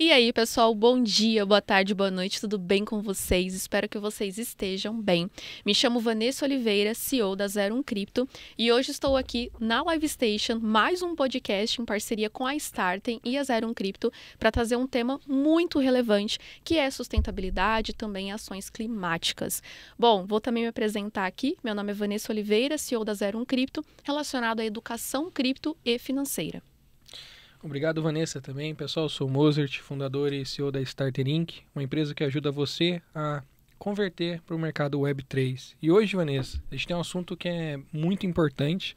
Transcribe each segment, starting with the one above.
E aí, pessoal, bom dia, boa tarde, boa noite, tudo bem com vocês? Espero que vocês estejam bem. Me chamo Vanessa Oliveira, CEO da 01 Crypto, e hoje estou aqui na Live Station, mais um podcast em parceria com a Startem e a 01 Crypto, para trazer um tema muito relevante, que é sustentabilidade e também ações climáticas. Bom, vou também me apresentar aqui, meu nome é Vanessa Oliveira, CEO da 01 Crypto, relacionado à educação cripto e financeira. Obrigado, Vanessa, também. Pessoal, eu sou o Mozart, fundador e CEO da Starter Inc., uma empresa que ajuda você a converter para o mercado Web3. E hoje, Vanessa, a gente tem um assunto que é muito importante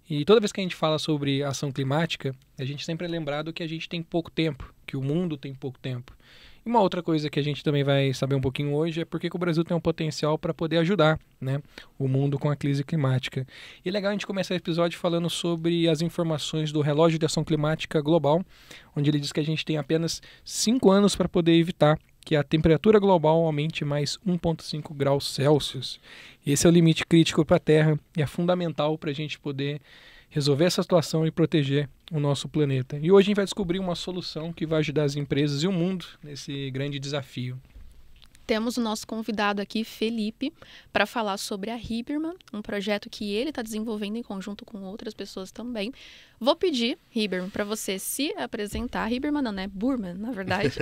e toda vez que a gente fala sobre ação climática, a gente sempre é lembrado que a gente tem pouco tempo, que o mundo tem pouco tempo. E uma outra coisa que a gente também vai saber um pouquinho hoje é porque que o Brasil tem um potencial para poder ajudar, né, o mundo com a crise climática. E é legal a gente começar o episódio falando sobre as informações do relógio de ação climática global, onde ele diz que a gente tem apenas 5 anos para poder evitar que a temperatura global aumente mais 1,5 graus Celsius. Esse é o limite crítico para a Terra e é fundamental para a gente poder resolver essa situação e proteger o nosso planeta. E hoje a gente vai descobrir uma solução que vai ajudar as empresas e o mundo nesse grande desafio. Temos o nosso convidado aqui, Felipe, para falar sobre a Hiberman, um projeto que ele está desenvolvendo em conjunto com outras pessoas também. Vou pedir, Hiberman, para você se apresentar. Hiberman não, né? Burman, na verdade.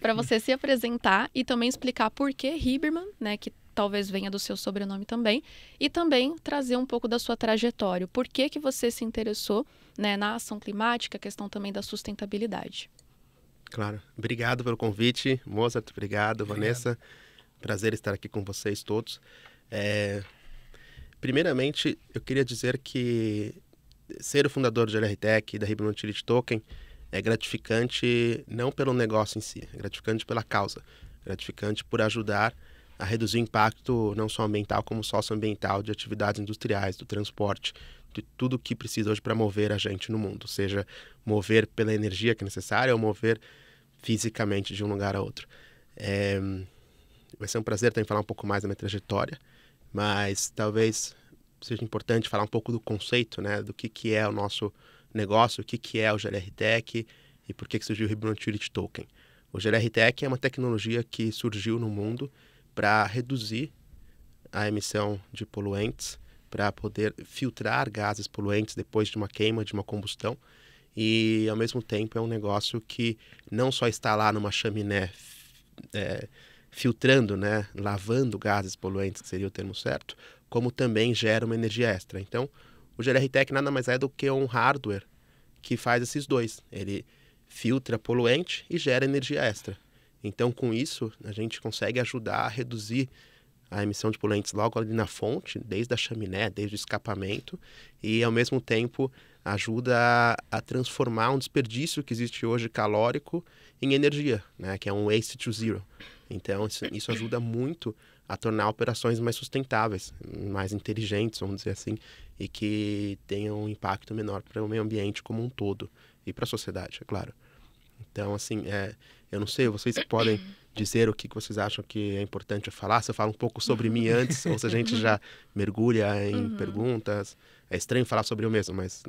Para você se apresentar e também explicar por que Hiberman, né? Que talvez venha do seu sobrenome também. E também trazer um pouco da sua trajetória. Por que que você se interessou, né, na ação climática, a questão também da sustentabilidade. Claro. Obrigado pelo convite, Mozart. Obrigado, Vanessa. Prazer estar aqui com vocês todos. Primeiramente, eu queria dizer que ser o fundador do GLRTech e da Hiberman Utility Token é gratificante não pelo negócio em si, é gratificante pela causa. Gratificante por ajudar a reduzir o impacto não só ambiental como socioambiental de atividades industriais, do transporte, de tudo que precisa hoje para mover a gente no mundo, seja mover pela energia que é necessária ou mover fisicamente de um lugar a outro. Vai ser um prazer também falar um pouco mais da minha trajetória, mas talvez seja importante falar um pouco do conceito, né, do que é o nosso negócio, o que é o GLRTech e por que surgiu o Hiberman Utility Token. O GLRTech é uma tecnologia que surgiu no mundo para reduzir a emissão de poluentes, para poder filtrar gases poluentes depois de uma queima, de uma combustão, e ao mesmo tempo é um negócio que não só está lá numa chaminé filtrando, né, lavando gases poluentes, que seria o termo certo, como também gera uma energia extra. Então, o GLRTech nada mais é do que um hardware que faz esses dois. Ele filtra poluente e gera energia extra. Então, com isso, a gente consegue ajudar a reduzir a emissão de poluentes logo ali na fonte, desde a chaminé, desde o escapamento, e ao mesmo tempo ajuda a transformar um desperdício que existe hoje calórico em energia, né, que é um waste to zero. Então isso ajuda muito a tornar operações mais sustentáveis, mais inteligentes, vamos dizer assim, e que tenham um impacto menor para o meio ambiente como um todo e para a sociedade, é claro. Então, assim, eu não sei, vocês podem dizer o que vocês acham que é importante eu falar, se eu falo um pouco sobre mim antes, ou se a gente já mergulha em perguntas. É estranho falar sobre eu mesmo, mas,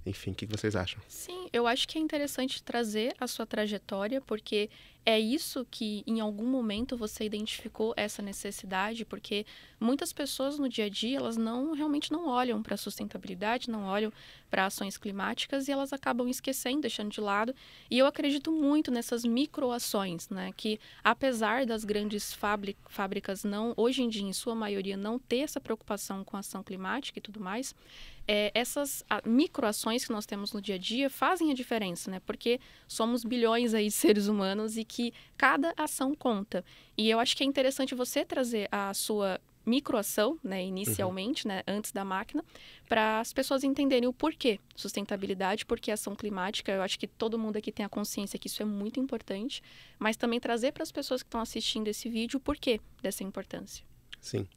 enfim, o que vocês acham? Sim, eu acho que é interessante trazer a sua trajetória, porque é isso que em algum momento você identificou essa necessidade, porque muitas pessoas no dia a dia, elas realmente não olham para a sustentabilidade, não olham para ações climáticas e elas acabam esquecendo, deixando de lado. E eu acredito muito nessas microações, né, que apesar das grandes fábricas hoje em dia, em sua maioria, não ter essa preocupação com a ação climática e tudo mais, essas microações que nós temos no dia a dia fazem a diferença, né? Porque somos bilhões aí de seres humanos e que cada ação conta. E eu acho que é interessante você trazer a sua microação, né, inicialmente, né, antes da máquina, para as pessoas entenderem o porquê sustentabilidade, porquê ação climática. Eu acho que todo mundo aqui tem a consciência que isso é muito importante, mas também trazer para as pessoas que estão assistindo esse vídeo o porquê dessa importância. Sim.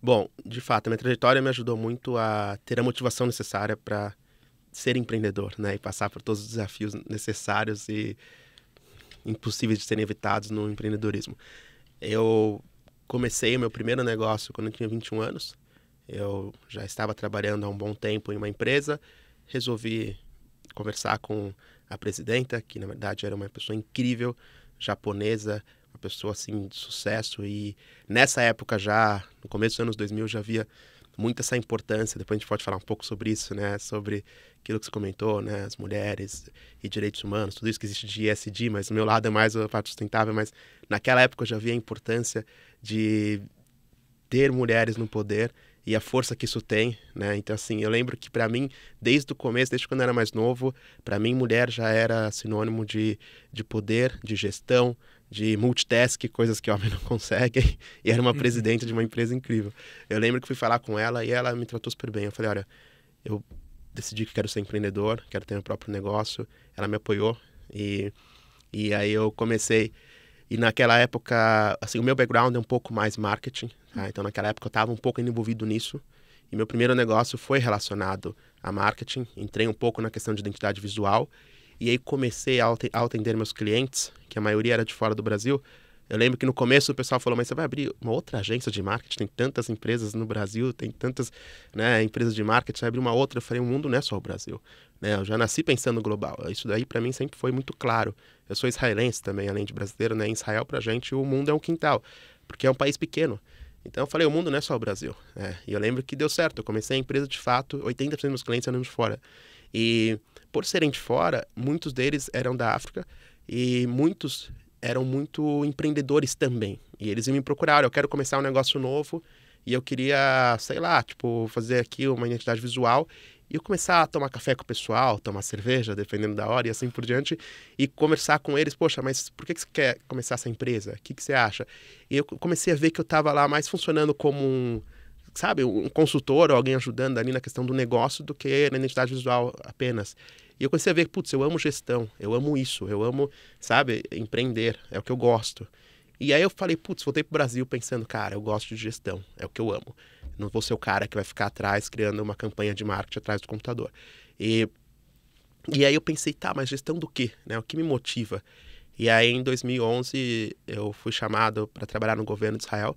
Bom, de fato, a minha trajetória me ajudou muito a ter a motivação necessária para ser empreendedor, né? E passar por todos os desafios necessários e impossíveis de serem evitados no empreendedorismo. Eu comecei o meu primeiro negócio quando eu tinha 21 anos. Eu já estava trabalhando há um bom tempo em uma empresa. Resolvi conversar com a presidenta, que na verdade era uma pessoa incrível, japonesa, uma pessoa assim de sucesso. E nessa época já, no começo dos anos 2000, já havia muito essa importância. Depois a gente pode falar um pouco sobre isso, né? Sobre aquilo que você comentou, né? As mulheres e direitos humanos, tudo isso que existe de ESG, mas o meu lado é mais a parte sustentável. Mas naquela época eu já via a importância de ter mulheres no poder e a força que isso tem, né? Então, assim, eu lembro que para mim, desde o começo, desde quando eu era mais novo, para mim mulher já era sinônimo de poder, de gestão, de multitask, coisas que homem não conseguem, e era uma presidente de uma empresa incrível. Eu lembro que fui falar com ela e ela me tratou super bem. Eu falei, olha, eu decidi que quero ser empreendedor, quero ter meu próprio negócio. Ela me apoiou e aí eu comecei. E naquela época, assim, o meu background é um pouco mais marketing, tá? Então naquela época eu estava um pouco envolvido nisso. E meu primeiro negócio foi relacionado a marketing. Entrei um pouco na questão de identidade visual. E aí comecei a atender meus clientes, que a maioria era de fora do Brasil. Eu lembro que no começo o pessoal falou, mas você vai abrir uma outra agência de marketing? Tem tantas empresas no Brasil, tem tantas, né, empresas de marketing, vai abrir uma outra. Eu falei, o mundo não é só o Brasil, né? Eu já nasci pensando global. Isso daí para mim sempre foi muito claro. Eu sou israelense também, além de brasileiro, né? Em Israel pra gente o mundo é um quintal, porque é um país pequeno. Então eu falei, o mundo não é só o Brasil, né? E eu lembro que deu certo. Eu comecei a empresa de fato, 80% dos meus clientes eram de fora. E por serem de fora, muitos deles eram da África e muitos eram muito empreendedores também. E eles iam me procurar, eu quero começar um negócio novo e eu queria, sei lá, tipo, fazer aqui uma identidade visual e eu começar a tomar café com o pessoal, tomar cerveja, dependendo da hora e assim por diante, e conversar com eles, poxa, mas por que você quer começar essa empresa? O que você acha? E eu comecei a ver que eu estava lá mais funcionando como um consultor ou alguém ajudando ali na questão do negócio do que na identidade visual apenas. E eu comecei a ver, putz, eu amo gestão, eu amo isso, eu amo, sabe, empreender, é o que eu gosto. E aí eu falei, putz, voltei pro Brasil pensando, cara, eu gosto de gestão, é o que eu amo. Não vou ser o cara que vai ficar atrás criando uma campanha de marketing atrás do computador. E aí eu pensei, tá, mas gestão do quê? Né? O que me motiva? E aí em 2011 eu fui chamado para trabalhar no governo de Israel.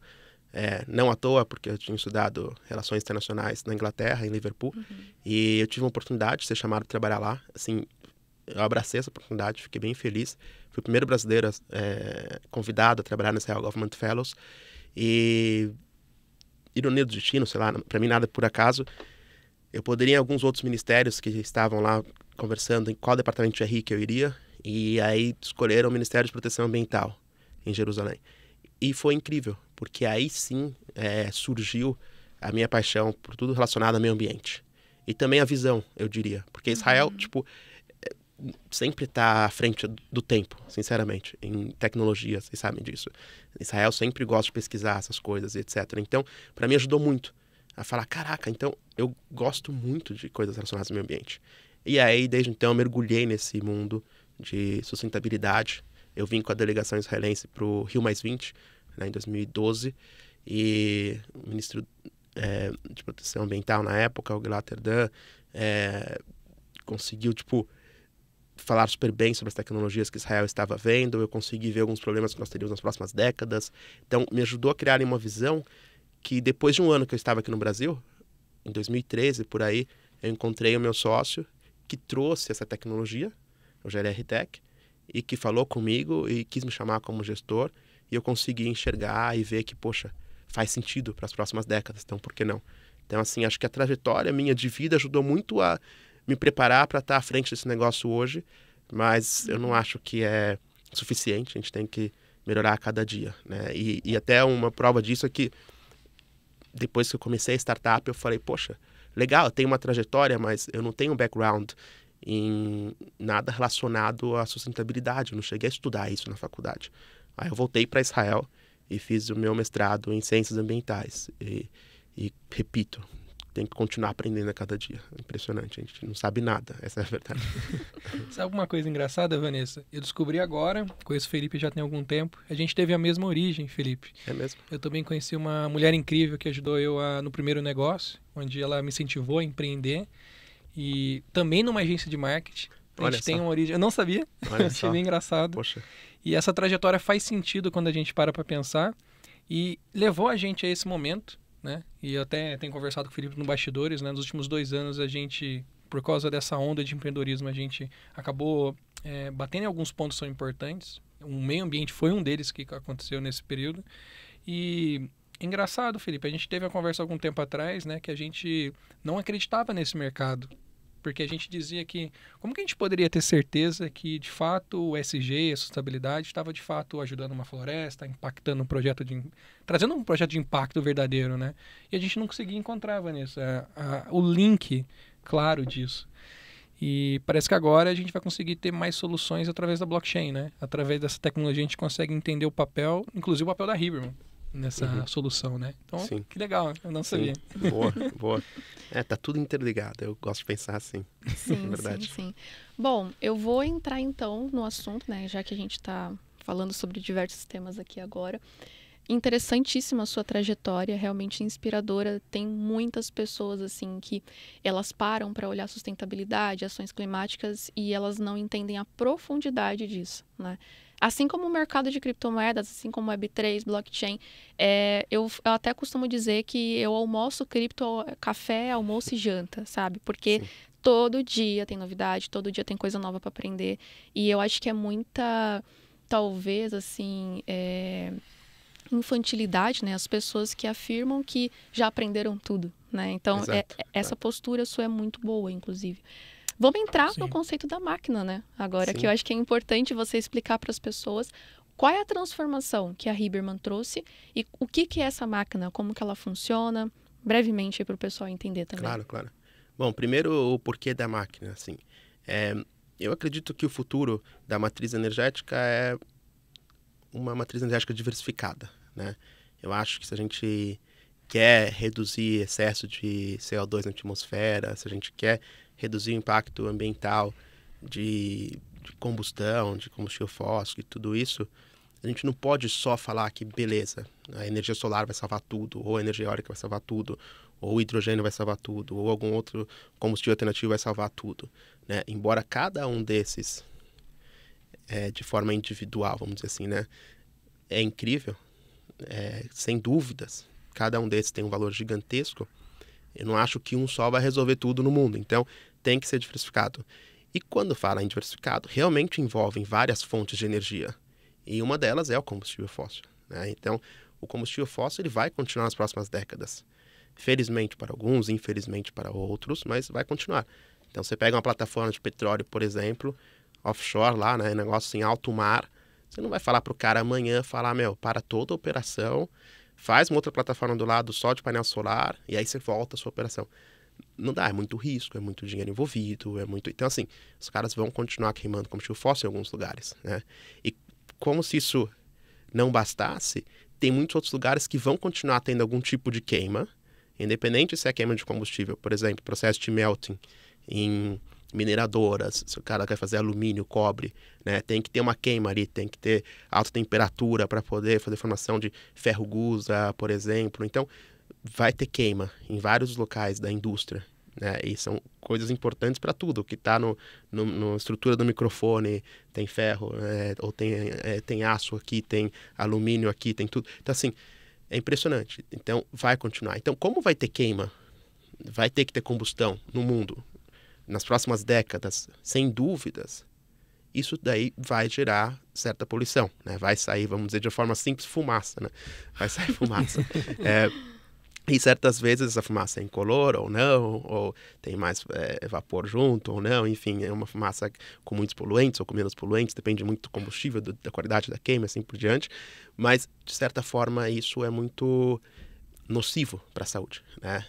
Não à toa, porque eu tinha estudado Relações Internacionais na Inglaterra, em Liverpool, e eu tive uma oportunidade de ser chamado para trabalhar lá. Assim, eu abracei essa oportunidade, fiquei bem feliz. Fui o primeiro brasileiro convidado a trabalhar na Israel Government Fellows. E ironia do destino, sei lá, para mim nada por acaso. Eu poderia ir em alguns outros ministérios que estavam lá conversando em qual departamento de RI que eu iria, e aí escolheram o Ministério de Proteção Ambiental, em Jerusalém. E foi incrível, porque aí sim surgiu a minha paixão por tudo relacionado ao meio ambiente. E também a visão, eu diria. Porque Israel, sempre está à frente do tempo, sinceramente, em tecnologia, vocês sabem disso. Israel sempre gosta de pesquisar essas coisas, etc. Então, para mim ajudou muito a falar, caraca, então eu gosto muito de coisas relacionadas ao meio ambiente. E aí, desde então, eu mergulhei nesse mundo de sustentabilidade. Eu vim com a delegação israelense para o Rio+20, né, em 2012, e o ministro de Proteção Ambiental na época, o Gilad Erdan, conseguiu, falar super bem sobre as tecnologias que Israel estava vendo. Eu consegui ver alguns problemas que nós teríamos nas próximas décadas. Então, me ajudou a criar uma visão que, depois de um ano que eu estava aqui no Brasil, em 2013, por aí, eu encontrei o meu sócio que trouxe essa tecnologia, o GLR Tech, e que falou comigo e quis me chamar como gestor, e eu consegui enxergar e ver que, poxa, faz sentido para as próximas décadas, então por que não? Então, assim, acho que a trajetória minha de vida ajudou muito a me preparar para estar à frente desse negócio hoje, mas eu não acho que é suficiente, a gente tem que melhorar a cada dia, né? E até uma prova disso é que depois que eu comecei a startup, eu falei, poxa, legal, eu tenho uma trajetória, mas eu não tenho um background em nada relacionado à sustentabilidade, eu não cheguei a estudar isso na faculdade. Aí eu voltei para Israel e fiz o meu mestrado em ciências ambientais. E repito, tem que continuar aprendendo a cada dia. É impressionante, a gente não sabe nada, essa é a verdade. Sabe uma coisa engraçada, Vanessa? Eu descobri agora, conheço o Felipe já tem algum tempo, a gente teve a mesma origem, Felipe. É mesmo? Eu também conheci uma mulher incrível que ajudou eu no primeiro negócio, onde ela me incentivou a empreender, e também numa agência de marketing. A gente tem uma origem... Eu não sabia, achei bem engraçado. Poxa. E essa trajetória faz sentido quando a gente para pensar, e levou a gente a esse momento, né? E eu até tenho conversado com o Felipe no bastidores, né? Nos últimos 2 anos a gente por causa dessa onda de empreendedorismo, a gente acabou batendo em alguns pontos que são importantes. O meio ambiente foi um deles que aconteceu nesse período. E engraçado, Felipe, a gente teve uma conversa algum tempo atrás, né, que a gente não acreditava nesse mercado. Porque a gente dizia que, como que a gente poderia ter certeza que, de fato, o ESG, a sustentabilidade, estava, de fato, ajudando uma floresta, impactando um projeto trazendo um projeto de impacto verdadeiro, né? E a gente não conseguia encontrar, Vanessa, o link claro disso. E parece que agora a gente vai conseguir ter mais soluções através da blockchain, né? Através dessa tecnologia a gente consegue entender o papel, inclusive o papel da Hiberman, nessa solução, né? Então, Sim. Que legal, eu não sabia. Boa, boa. Tá tudo interligado, eu gosto de pensar assim. Sim, Verdade. sim. Bom, eu vou entrar então no assunto, né? Já que a gente está falando sobre diversos temas aqui agora. Interessantíssima a sua trajetória, realmente inspiradora. Tem muitas pessoas assim que elas param para olhar sustentabilidade, ações climáticas e elas não entendem a profundidade disso, né? Assim como o mercado de criptomoedas, assim como Web3, blockchain, eu até costumo dizer que eu almoço cripto, café, almoço e janta, sabe? Porque Sim. todo dia tem novidade, todo dia tem coisa nova para aprender. E eu acho que é muita, talvez, assim, infantilidade, né? As pessoas que afirmam que já aprenderam tudo, né? Então, Exato. essa postura sua é muito boa, inclusive. Vamos entrar Sim. no conceito da máquina, né? Agora, Sim. que eu acho que é importante você explicar para as pessoas qual é a transformação que a Hiberman trouxe e o que é essa máquina, como que ela funciona, brevemente para o pessoal entender também. Claro, claro. Bom, primeiro o porquê da máquina, assim. Eu acredito que o futuro da matriz energética é uma matriz energética diversificada, né? Eu acho que se a gente quer reduzir excesso de CO2 na atmosfera, se a gente quer reduzir o impacto ambiental de combustão, de combustível fóssil e tudo isso, a gente não pode só falar que, beleza, a energia solar vai salvar tudo, ou a energia eólica vai salvar tudo, ou o hidrogênio vai salvar tudo, ou algum outro combustível alternativo vai salvar tudo, né? Embora cada um desses, de forma individual, vamos dizer assim, né, é incrível, sem dúvidas, cada um desses tem um valor gigantesco. Eu não acho que um só vai resolver tudo no mundo, então tem que ser diversificado. E quando fala em diversificado, realmente envolvem várias fontes de energia. E uma delas é o combustível fóssil, né? Então, o combustível fóssil ele vai continuar nas próximas décadas. Felizmente para alguns, infelizmente para outros, mas vai continuar. Então, você pega uma plataforma de petróleo, por exemplo, offshore lá, né, negócio em alto mar, você não vai falar para o cara amanhã, para toda a operação, faz uma outra plataforma do lado só de painel solar e aí você volta a sua operação. Não dá, é muito risco, é muito dinheiro envolvido, é muito... Então, assim, os caras vão continuar queimando combustível fóssil em alguns lugares, né? E como se isso não bastasse, tem muitos outros lugares que vão continuar tendo algum tipo de queima, independente se é queima de combustível, por exemplo, processo de melting em mineradoras, se o cara quer fazer alumínio, cobre, né, tem que ter uma queima ali, tem que ter alta temperatura para poder fazer formação de ferro gusa, por exemplo. Então, vai ter queima em vários locais da indústria, né, e são coisas importantes para tudo. O que está na estrutura do microfone tem ferro, ou tem aço aqui, tem alumínio aqui, tem tudo. Então, assim, é impressionante. Então, vai continuar. Então, como vai ter queima, vai ter que ter combustão no mundo nas próximas décadas, sem dúvidas, isso daí vai gerar certa poluição, né? Vai sair, vamos dizer de uma forma simples, fumaça, né? Vai sair fumaça. E certas vezes essa fumaça é incolor ou não, ou tem mais vapor junto ou não, enfim, é uma fumaça com muitos poluentes ou com menos poluentes, depende muito do combustível, da qualidade da queima, assim por diante, mas de certa forma isso é muito nocivo para a saúde, né?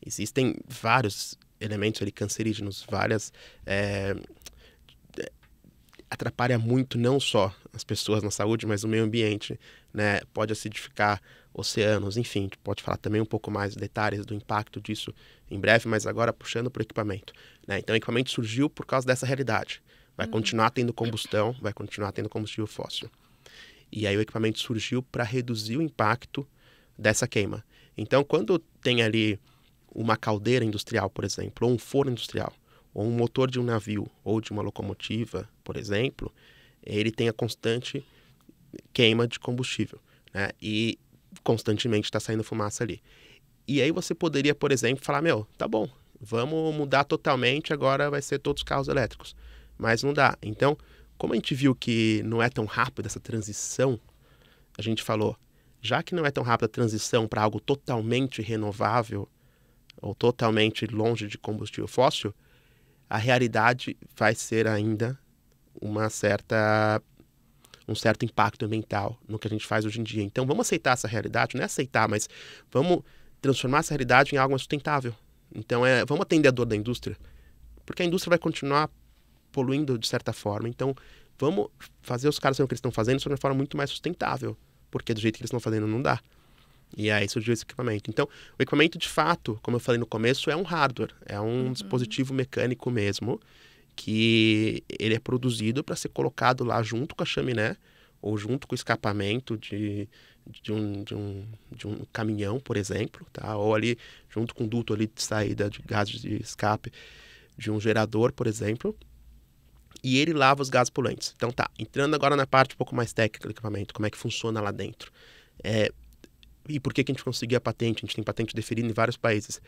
Existem vários elementos ali cancerígenos, atrapalha muito não só as pessoas na saúde, mas o meio ambiente, né? Pode acidificar oceanos, enfim, a gente pode falar também um pouco mais detalhes do impacto disso em breve, mas agora puxando para o equipamento, né? Então o equipamento surgiu por causa dessa realidade, vai continuar tendo combustão, vai continuar tendo combustível fóssil. E aí o equipamento surgiu para reduzir o impacto dessa queima. Então quando tem ali uma caldeira industrial, por exemplo, ou um forno industrial, ou um motor de um navio, ou de uma locomotiva, por exemplo, ele tem a constante queima de combustível, né? E constantemente está saindo fumaça ali. E aí você poderia, por exemplo, falar, tá bom, Vamos mudar totalmente, agora vai ser todos carros elétricos. Mas não dá. Então, como a gente viu que não é tão rápida essa transição, a gente falou, já que não é tão rápida a transição para algo totalmente renovável ou totalmente longe de combustível fóssil, a realidade vai ser ainda um certo impacto ambiental no que a gente faz hoje em dia. Então, vamos aceitar essa realidade, não é aceitar, mas vamos transformar essa realidade em algo mais sustentável. Então, vamos atender a dor da indústria, porque a indústria vai continuar poluindo de certa forma. Então, vamos fazer os caras fazendo o que eles estão fazendo de uma forma muito mais sustentável, porque do jeito que eles estão fazendo não dá. E aí surgiu esse equipamento. Então, o equipamento, de fato, como eu falei no começo, é um hardware, é um dispositivo mecânico mesmo, que ele é produzido para ser colocado lá junto com a chaminé ou junto com o escapamento de um caminhão, por exemplo, tá? Ou ali junto com o duto ali de saída de gases de escape de um gerador, por exemplo, e ele lava os gases poluentes. Então tá, entrando agora na parte um pouco mais técnica do equipamento, como é que funciona lá dentro. E por que a gente conseguiu a patente? A gente tem patente definida em vários países.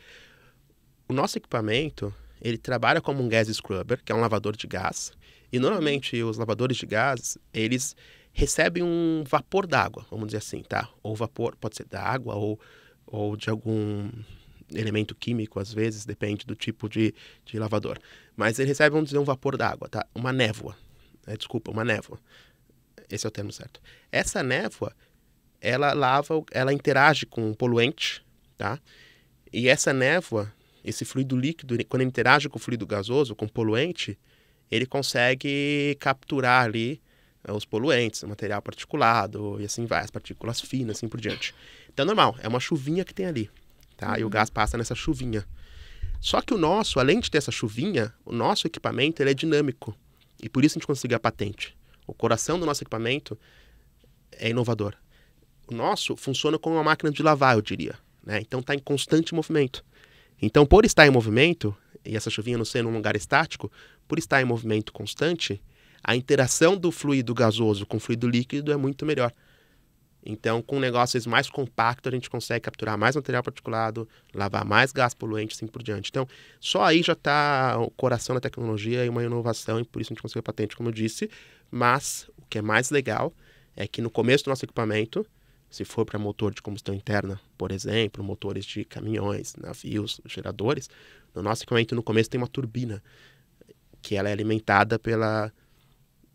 O nosso equipamento, ele trabalha como um gas scrubber, que é um lavador de gás. E normalmente os lavadores de gás, eles recebem um vapor d'água, vamos dizer assim, tá? Ou vapor, pode ser da água ou de algum elemento químico, às vezes, depende do tipo de lavador. Mas ele recebe, vamos dizer, um vapor d'água, tá? Uma névoa. Uma névoa. Esse é o termo certo. Essa névoa, ela interage com o poluente, tá? E essa névoa, esse fluido líquido, quando ele interage com o fluido gasoso, com o poluente, ele consegue capturar ali os poluentes, o material particulado e assim vai, as partículas finas, assim por diante. Então é normal, é uma chuvinha que tem ali, tá? E o gás passa nessa chuvinha. Só que o nosso, além de ter essa chuvinha, o nosso equipamento ele é dinâmico. E por isso a gente conseguiu a patente. O coração do nosso equipamento é inovador. O nosso funciona como uma máquina de lavar, eu diria, né? Então está em constante movimento. Então, por estar em movimento, e essa chuvinha não sendo um lugar estático, por estar em movimento constante, a interação do fluido gasoso com o fluido líquido é muito melhor. Então, com negócios mais compactos, a gente consegue capturar mais material particulado, lavar mais gás poluente, assim por diante. Então, só aí já está o coração da tecnologia e uma inovação, e por isso a gente conseguiu a patente, como eu disse. Mas, o que é mais legal é que no começo do nosso equipamento, se for para motor de combustão interna, por exemplo, motores de caminhões, navios, geradores, no nosso equipamento no começo tem uma turbina, que ela é alimentada pela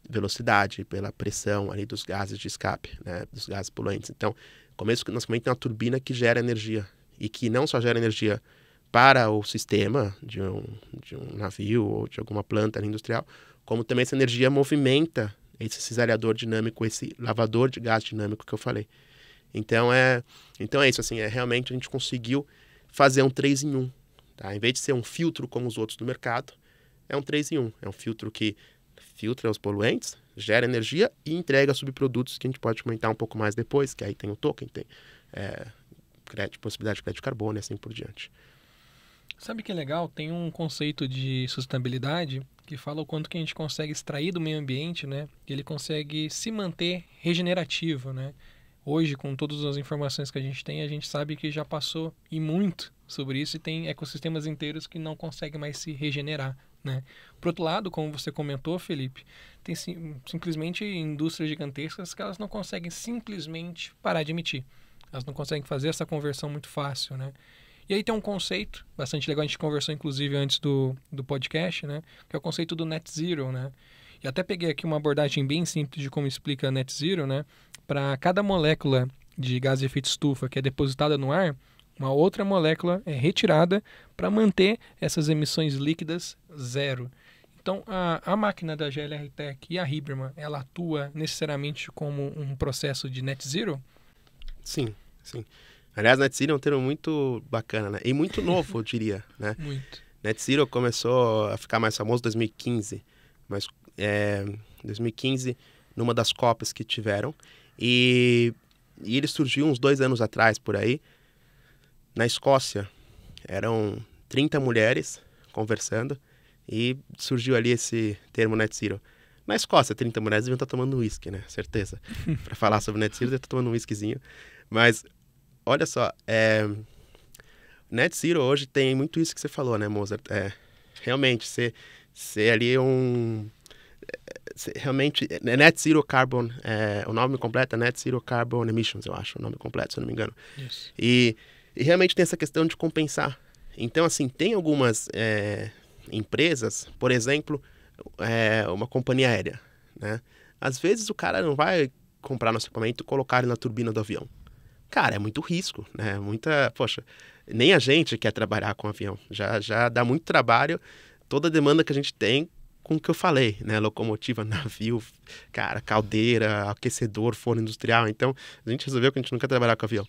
velocidade, pela pressão ali dos gases de escape, né, dos gases poluentes. Então, no começo do nosso equipamento tem uma turbina que gera energia, e que não só gera energia para o sistema de um navio ou de alguma planta industrial, como também essa energia movimenta esse cisalhador dinâmico, esse lavador de gás dinâmico que eu falei. Então é isso, assim, realmente a gente conseguiu fazer um 3 em 1, tá? Em vez de ser um filtro como os outros do mercado, é um 3 em 1. É um filtro que filtra os poluentes, gera energia e entrega subprodutos que a gente pode comentar um pouco mais depois, que aí tem o token, tem possibilidade de crédito de carbono e assim por diante. Sabe que é legal? Tem um conceito de sustentabilidade que fala o quanto que a gente consegue extrair do meio ambiente, né? E ele consegue se manter regenerativo, né? Hoje, com todas as informações que a gente sabe que já passou e muito sobre isso e tem ecossistemas inteiros que não conseguem mais se regenerar, né? Por outro lado, como você comentou, Felipe, tem simplesmente indústrias gigantescas que elas não conseguem simplesmente parar de emitir. Elas não conseguem fazer essa conversão muito fácil, né? E aí tem um conceito bastante legal, a gente conversou inclusive antes do podcast, né? Que é o conceito do Net Zero, né? E até peguei aqui uma abordagem bem simples de como explica Net Zero, né? Para cada molécula de gás de efeito estufa que é depositada no ar, uma outra molécula é retirada para manter essas emissões líquidas zero. Então, a máquina da GLR Tech e a Hiberman, ela atua necessariamente como um processo de Net Zero? Sim, sim. Aliás, Net Zero é um termo muito bacana, né? E muito novo, eu diria, né? Muito. Net Zero começou a ficar mais famoso em 2015, mas 2015, numa das COPs que tiveram, e ele surgiu uns 2 anos atrás, por aí, na Escócia. Eram 30 mulheres conversando, e surgiu ali esse termo Net Zero. Na Escócia, 30 mulheres deviam estar tomando uísque, né? Certeza. Para falar sobre Net Zero, devem estar tomando um uísquezinho. Mas, olha só, Net Zero hoje tem muito isso que você falou, né, Mozart? Realmente, ser ali realmente, Net Zero Carbon, o nome completo é Net Zero Carbon Emissions, eu acho, o nome completo, se eu não me engano. Isso. E realmente tem essa questão de compensar. Então, assim, tem algumas empresas, por exemplo, uma companhia aérea, né? Às vezes o cara não vai comprar nosso equipamento e colocar ele na turbina do avião. Cara, é muito risco, né? Poxa, nem a gente quer trabalhar com avião. Já dá muito trabalho, toda a demanda que a gente tem com o que eu falei, né? Locomotiva, navio, cara, caldeira, aquecedor, forno industrial. Então, a gente resolveu que a gente não quer trabalhar com avião.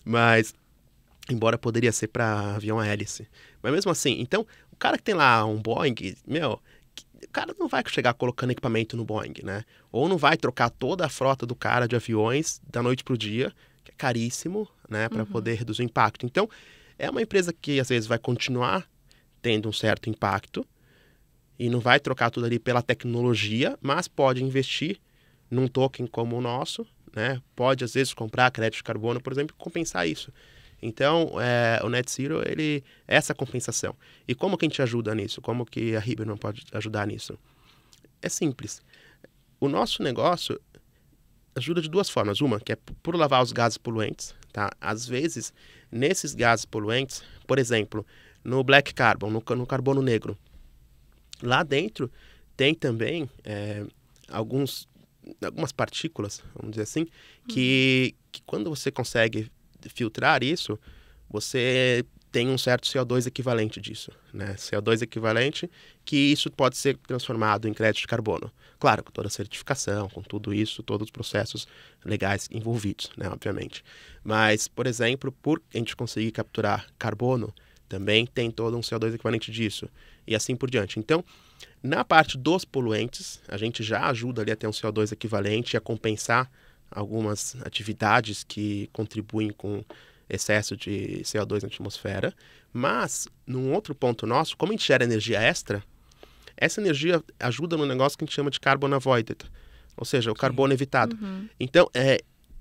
Mas, embora poderia ser para avião a hélice. Mas mesmo assim, então, o cara que tem lá um Boeing, o cara não vai chegar colocando equipamento no Boeing, né? Ou não vai trocar toda a frota do cara de aviões da noite pro dia, que é caríssimo, né? Para poder reduzir o impacto. Então, é uma empresa que às vezes vai continuar tendo um certo impacto e não vai trocar tudo ali pela tecnologia, mas pode investir num token como o nosso, né? Pode às vezes comprar crédito de carbono, por exemplo, e compensar isso. Então, o Net Zero, é essa compensação. E como que a gente ajuda nisso? Como que a Ribeirão pode ajudar nisso? É simples. O nosso negócio ajuda de duas formas. Uma, que é por lavar os gases poluentes, tá? Às vezes, nesses gases poluentes, por exemplo, no Black Carbon, no carbono negro, lá dentro tem também algumas partículas, vamos dizer assim, que quando você consegue filtrar isso, você tem um certo CO2 equivalente disso, né? CO2 equivalente, que isso pode ser transformado em crédito de carbono. Claro, com toda a certificação, com tudo isso, todos os processos legais envolvidos, né? Obviamente. Mas, por exemplo, por a gente conseguir capturar carbono, também tem todo um CO2 equivalente disso, e assim por diante. Então, na parte dos poluentes, a gente já ajuda ali a ter um CO2 equivalente e a compensar algumas atividades que contribuem com excesso de CO2 na atmosfera. Mas, num outro ponto nosso, como a gente gera energia extra, essa energia ajuda no negócio que a gente chama de carbon avoided, ou seja, o carbono evitado. Então,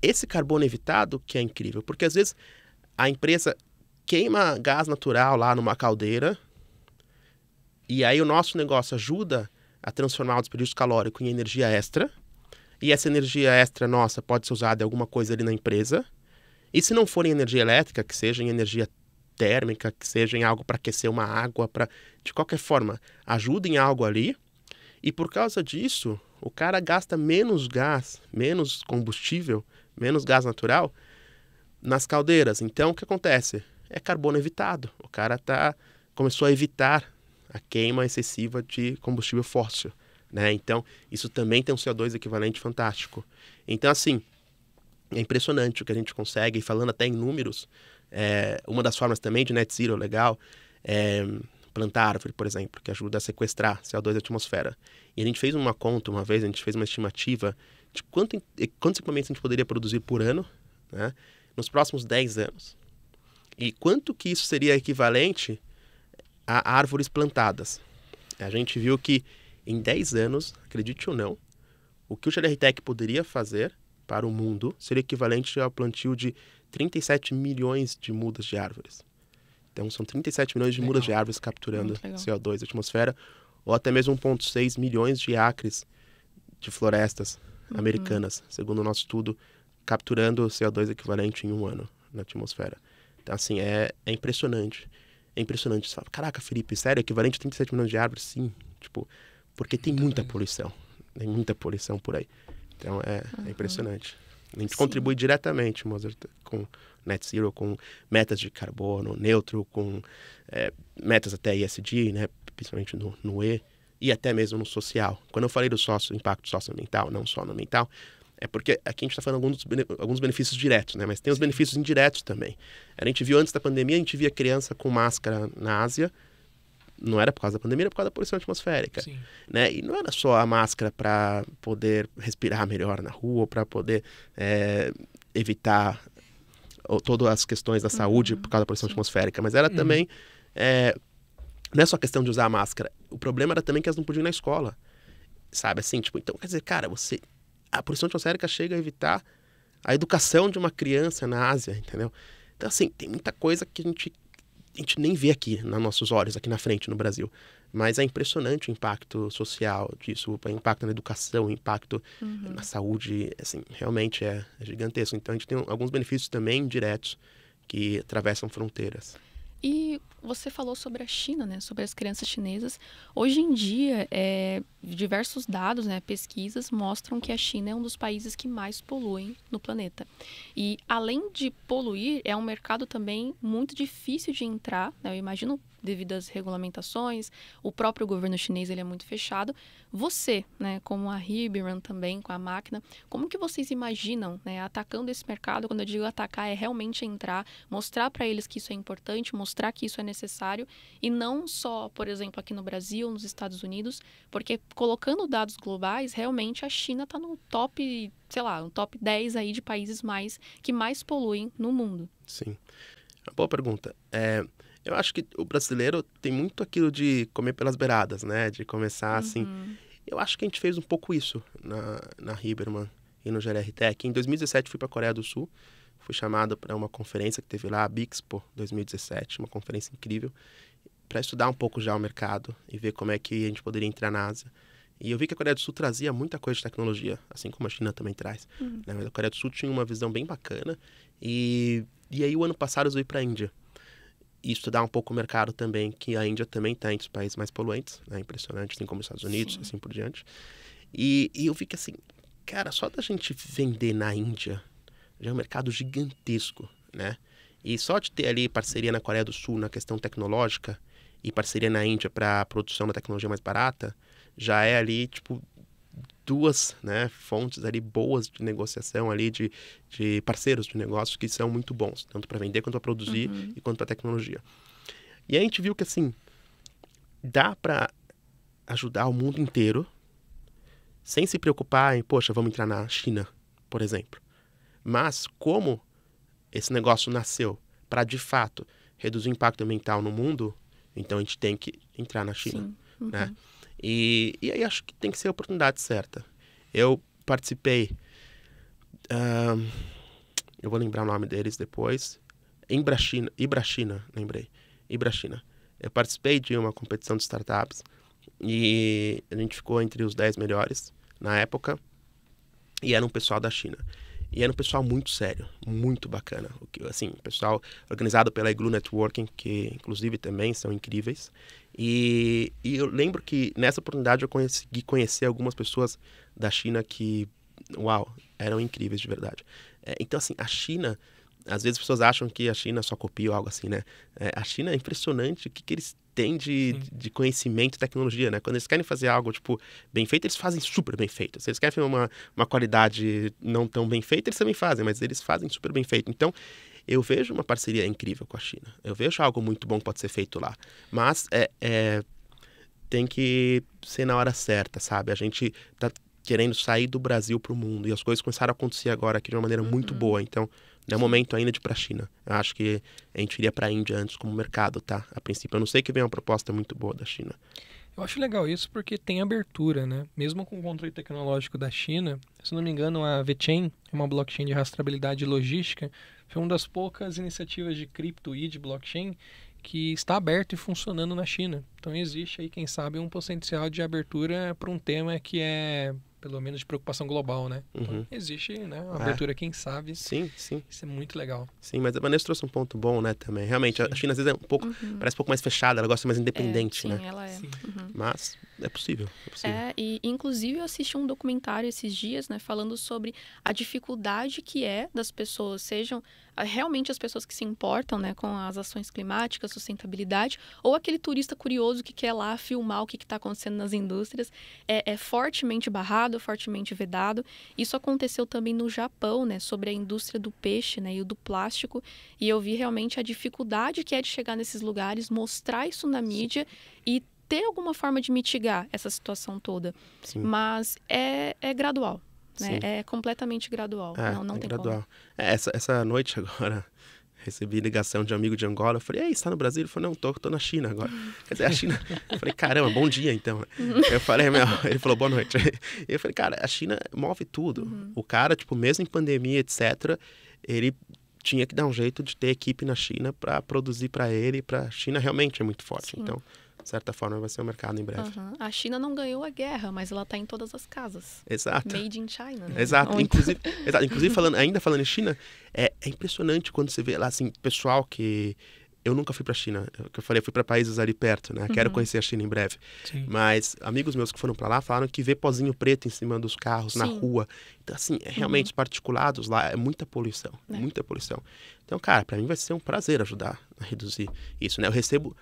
esse carbono evitado que é incrível, porque às vezes a empresa queima gás natural lá numa caldeira e aí o nosso negócio ajuda a transformar o desperdício calórico em energia extra. E essa energia extra nossa pode ser usada em alguma coisa ali na empresa. E se não for em energia elétrica, que seja em energia térmica, que seja em algo para aquecer uma água, de qualquer forma, ajuda em algo ali. E por causa disso, o cara gasta menos gás, menos combustível, menos gás natural nas caldeiras. Então, o que acontece? É carbono evitado. O cara começou a evitar a queima excessiva de combustível fóssil, né? Então, isso também tem um CO2 equivalente fantástico. Então, assim, é impressionante o que a gente consegue, falando até em números. Uma das formas também de Net Zero legal é plantar árvore, por exemplo, que ajuda a sequestrar CO2 da atmosfera. E a gente fez uma conta uma vez, a gente fez uma estimativa de quantos equipamentos a gente poderia produzir por ano, né, nos próximos 10 anos. E quanto que isso seria equivalente a árvores plantadas. A gente viu que em 10 anos, acredite ou não, o que o GLR-Tech poderia fazer para o mundo seria equivalente ao plantio de 37 milhões de mudas de árvores. Então, são 37 milhões de mudas de árvores capturando CO2 da atmosfera, ou até mesmo 1,6 milhões de acres de florestas americanas, segundo o nosso estudo, capturando CO2 equivalente em um ano na atmosfera. Então, assim, é impressionante. É impressionante. Você fala, caraca, Felipe, sério, equivalente a 37 milhões de árvores? Sim, porque tem muita poluição. Tem muita poluição por aí. Então, é impressionante. A gente contribui diretamente, Mozart, com Net Zero, com metas de carbono neutro, com metas até ESG, né, principalmente no E, e até mesmo no social. Quando eu falei do impacto socioambiental, não só no ambiental, é porque aqui a gente está falando alguns benefícios diretos, né, mas tem os benefícios indiretos também. A gente viu antes da pandemia, a gente via criança com máscara na Ásia. Não era por causa da pandemia, era por causa da poluição atmosférica. Né? E não era só a máscara para poder respirar melhor na rua, para poder evitar todas as questões da saúde por causa da poluição atmosférica, mas era também, não é só questão de usar a máscara, o problema era também que elas não podiam ir na escola, sabe, assim, então, quer dizer, cara, a poluição atmosférica chega a evitar a educação de uma criança na Ásia, entendeu? Então, assim, tem muita coisa que a gente a gente nem vê aqui nos nossos olhos, aqui na frente, no Brasil. Mas é impressionante o impacto social disso, o impacto na educação, o impacto na saúde, assim, realmente é gigantesco. Então, a gente tem alguns benefícios também diretos que atravessam fronteiras. E você falou sobre a China, né? Sobre as crianças chinesas. Hoje em dia, diversos dados, né, pesquisas mostram que a China é um dos países que mais poluem no planeta. E além de poluir, é um mercado também muito difícil de entrar, né? Eu imagino, devido às regulamentações, o próprio governo chinês ele é muito fechado. Você, né, como a Hibron também, com a máquina, como que vocês imaginam, né, atacando esse mercado? Quando eu digo atacar, é realmente entrar, mostrar para eles que isso é importante, mostrar que isso é necessário, e não só, por exemplo, aqui no Brasil, nos Estados Unidos, porque colocando dados globais, realmente a China está no top, sei lá, no top 10 aí de países que mais poluem no mundo. Sim. Uma boa pergunta. Eu acho que o brasileiro tem muito aquilo de comer pelas beiradas, né? De começar assim. Eu acho que a gente fez um pouco isso na Hiberman e no GLR Tech. Em 2017 fui para a Coreia do Sul. Fui chamado para uma conferência que teve lá, a Bixpo 2017, uma conferência incrível, para estudar um pouco já o mercado e ver como é que a gente poderia entrar na Ásia. E eu vi que a Coreia do Sul trazia muita coisa de tecnologia, assim como a China também traz. Né? Mas a Coreia do Sul tinha uma visão bem bacana. E aí o ano passado eu fui para a Índia. E estudar um pouco o mercado também, que a Índia também está entre os países mais poluentes, né? Impressionante, assim como os Estados Unidos, assim por diante. E eu vi que assim, cara, só da gente vender na Índia já é um mercado gigantesco, né? E só de ter ali parceria na Coreia do Sul na questão tecnológica e parceria na Índia para a produção da tecnologia mais barata, já é ali, tipo, duas, né, fontes ali boas de negociação ali, de parceiros de negócios que são muito bons, tanto para vender quanto para produzir e quanto para tecnologia. E aí a gente viu que, assim, dá para ajudar o mundo inteiro sem se preocupar em, poxa, vamos entrar na China, por exemplo. Mas como esse negócio nasceu para, de fato, reduzir o impacto ambiental no mundo, então a gente tem que entrar na China, né? E aí acho que tem que ser a oportunidade certa. Eu participei, eu vou lembrar o nome deles depois, Ibrachina, lembrei, Ibrachina. Eu participei de uma competição de startups e a gente ficou entre os 10 melhores na época e era um pessoal da China. E era um pessoal muito sério, muito bacana. Assim, pessoal organizado pela Igloo Networking, que inclusive também são incríveis. E eu lembro que nessa oportunidade eu consegui conhecer algumas pessoas da China que, uau, eram incríveis de verdade. Então, assim, a China, às vezes as pessoas acham que a China só copia ou algo assim, né? A China é impressionante o que eles têm de conhecimento e tecnologia, né? Quando eles querem fazer algo, tipo, bem feito, eles fazem super bem feito. Se eles querem fazer uma qualidade não tão bem feita, eles também fazem, mas eles fazem super bem feito. Então, eu vejo uma parceria incrível com a China. Eu vejo algo muito bom que pode ser feito lá. Mas tem que ser na hora certa, sabe? A gente tá querendo sair do Brasil para o mundo e as coisas começaram a acontecer agora aqui de uma maneira muito boa. Então, não é momento ainda de ir para a China. Eu acho que a gente iria para a Índia antes como mercado, tá? A princípio, eu não sei que vem uma proposta muito boa da China. Eu acho legal isso porque tem abertura, né? Mesmo com o controle tecnológico da China, se não me engano, a VeChain, uma blockchain de rastreabilidade e logística, foi uma das poucas iniciativas de cripto e de blockchain que está aberto e funcionando na China. Então existe aí, quem sabe, um potencial de abertura para um tema que é, pelo menos, de preocupação global, né? Então, existe, né, uma abertura, quem sabe. Sim, sim. Isso é muito legal. Sim, mas a Vanessa trouxe um ponto bom, né, também. Realmente, a China às vezes é um pouco, parece um pouco mais fechada, ela gosta de ser mais independente, né? Sim, ela é. Sim. Mas é possível, E inclusive eu assisti um documentário esses dias, né, falando sobre a dificuldade que é das pessoas, sejam realmente as pessoas que se importam, né, com as ações climáticas, sustentabilidade, ou aquele turista curioso que quer lá filmar o que está acontecendo nas indústrias, é fortemente barrado, fortemente vedado. Isso aconteceu também no Japão, né, sobre a indústria do peixe, né, e do plástico, e eu vi realmente a dificuldade que é de chegar nesses lugares, mostrar isso na mídia e ter alguma forma de mitigar essa situação toda. Sim. Mas é gradual. Né? É completamente gradual. Não tem gradual. como. Essa noite agora, recebi ligação de um amigo de Angola. Eu falei, ei, você tá no Brasil? Ele falou, não, tô na China agora. Quer dizer, a China... Eu falei, caramba, bom dia então. Eu falei, ele falou, boa noite. Eu falei, cara, a China move tudo. O cara, tipo, mesmo em pandemia, etc., ele tinha que dar um jeito de ter equipe na China para produzir para ele, para a China realmente é muito forte. Sim. Então, de certa forma, vai ser um mercado em breve. A China não ganhou a guerra, mas ela está em todas as casas. Exato. Made in China. Né? Exato. Inclusive ainda falando em China, é impressionante quando você vê lá, assim, pessoal que... Eu nunca fui para a China, que eu falei, eu fui para países ali perto, né? Quero conhecer a China em breve. Sim. Mas amigos meus que foram para lá falaram que vê pozinho preto em cima dos carros, na rua. Então, assim, realmente, os particulados lá, é muita poluição, muita poluição. Então, cara, para mim vai ser um prazer ajudar a reduzir isso, né? Eu recebo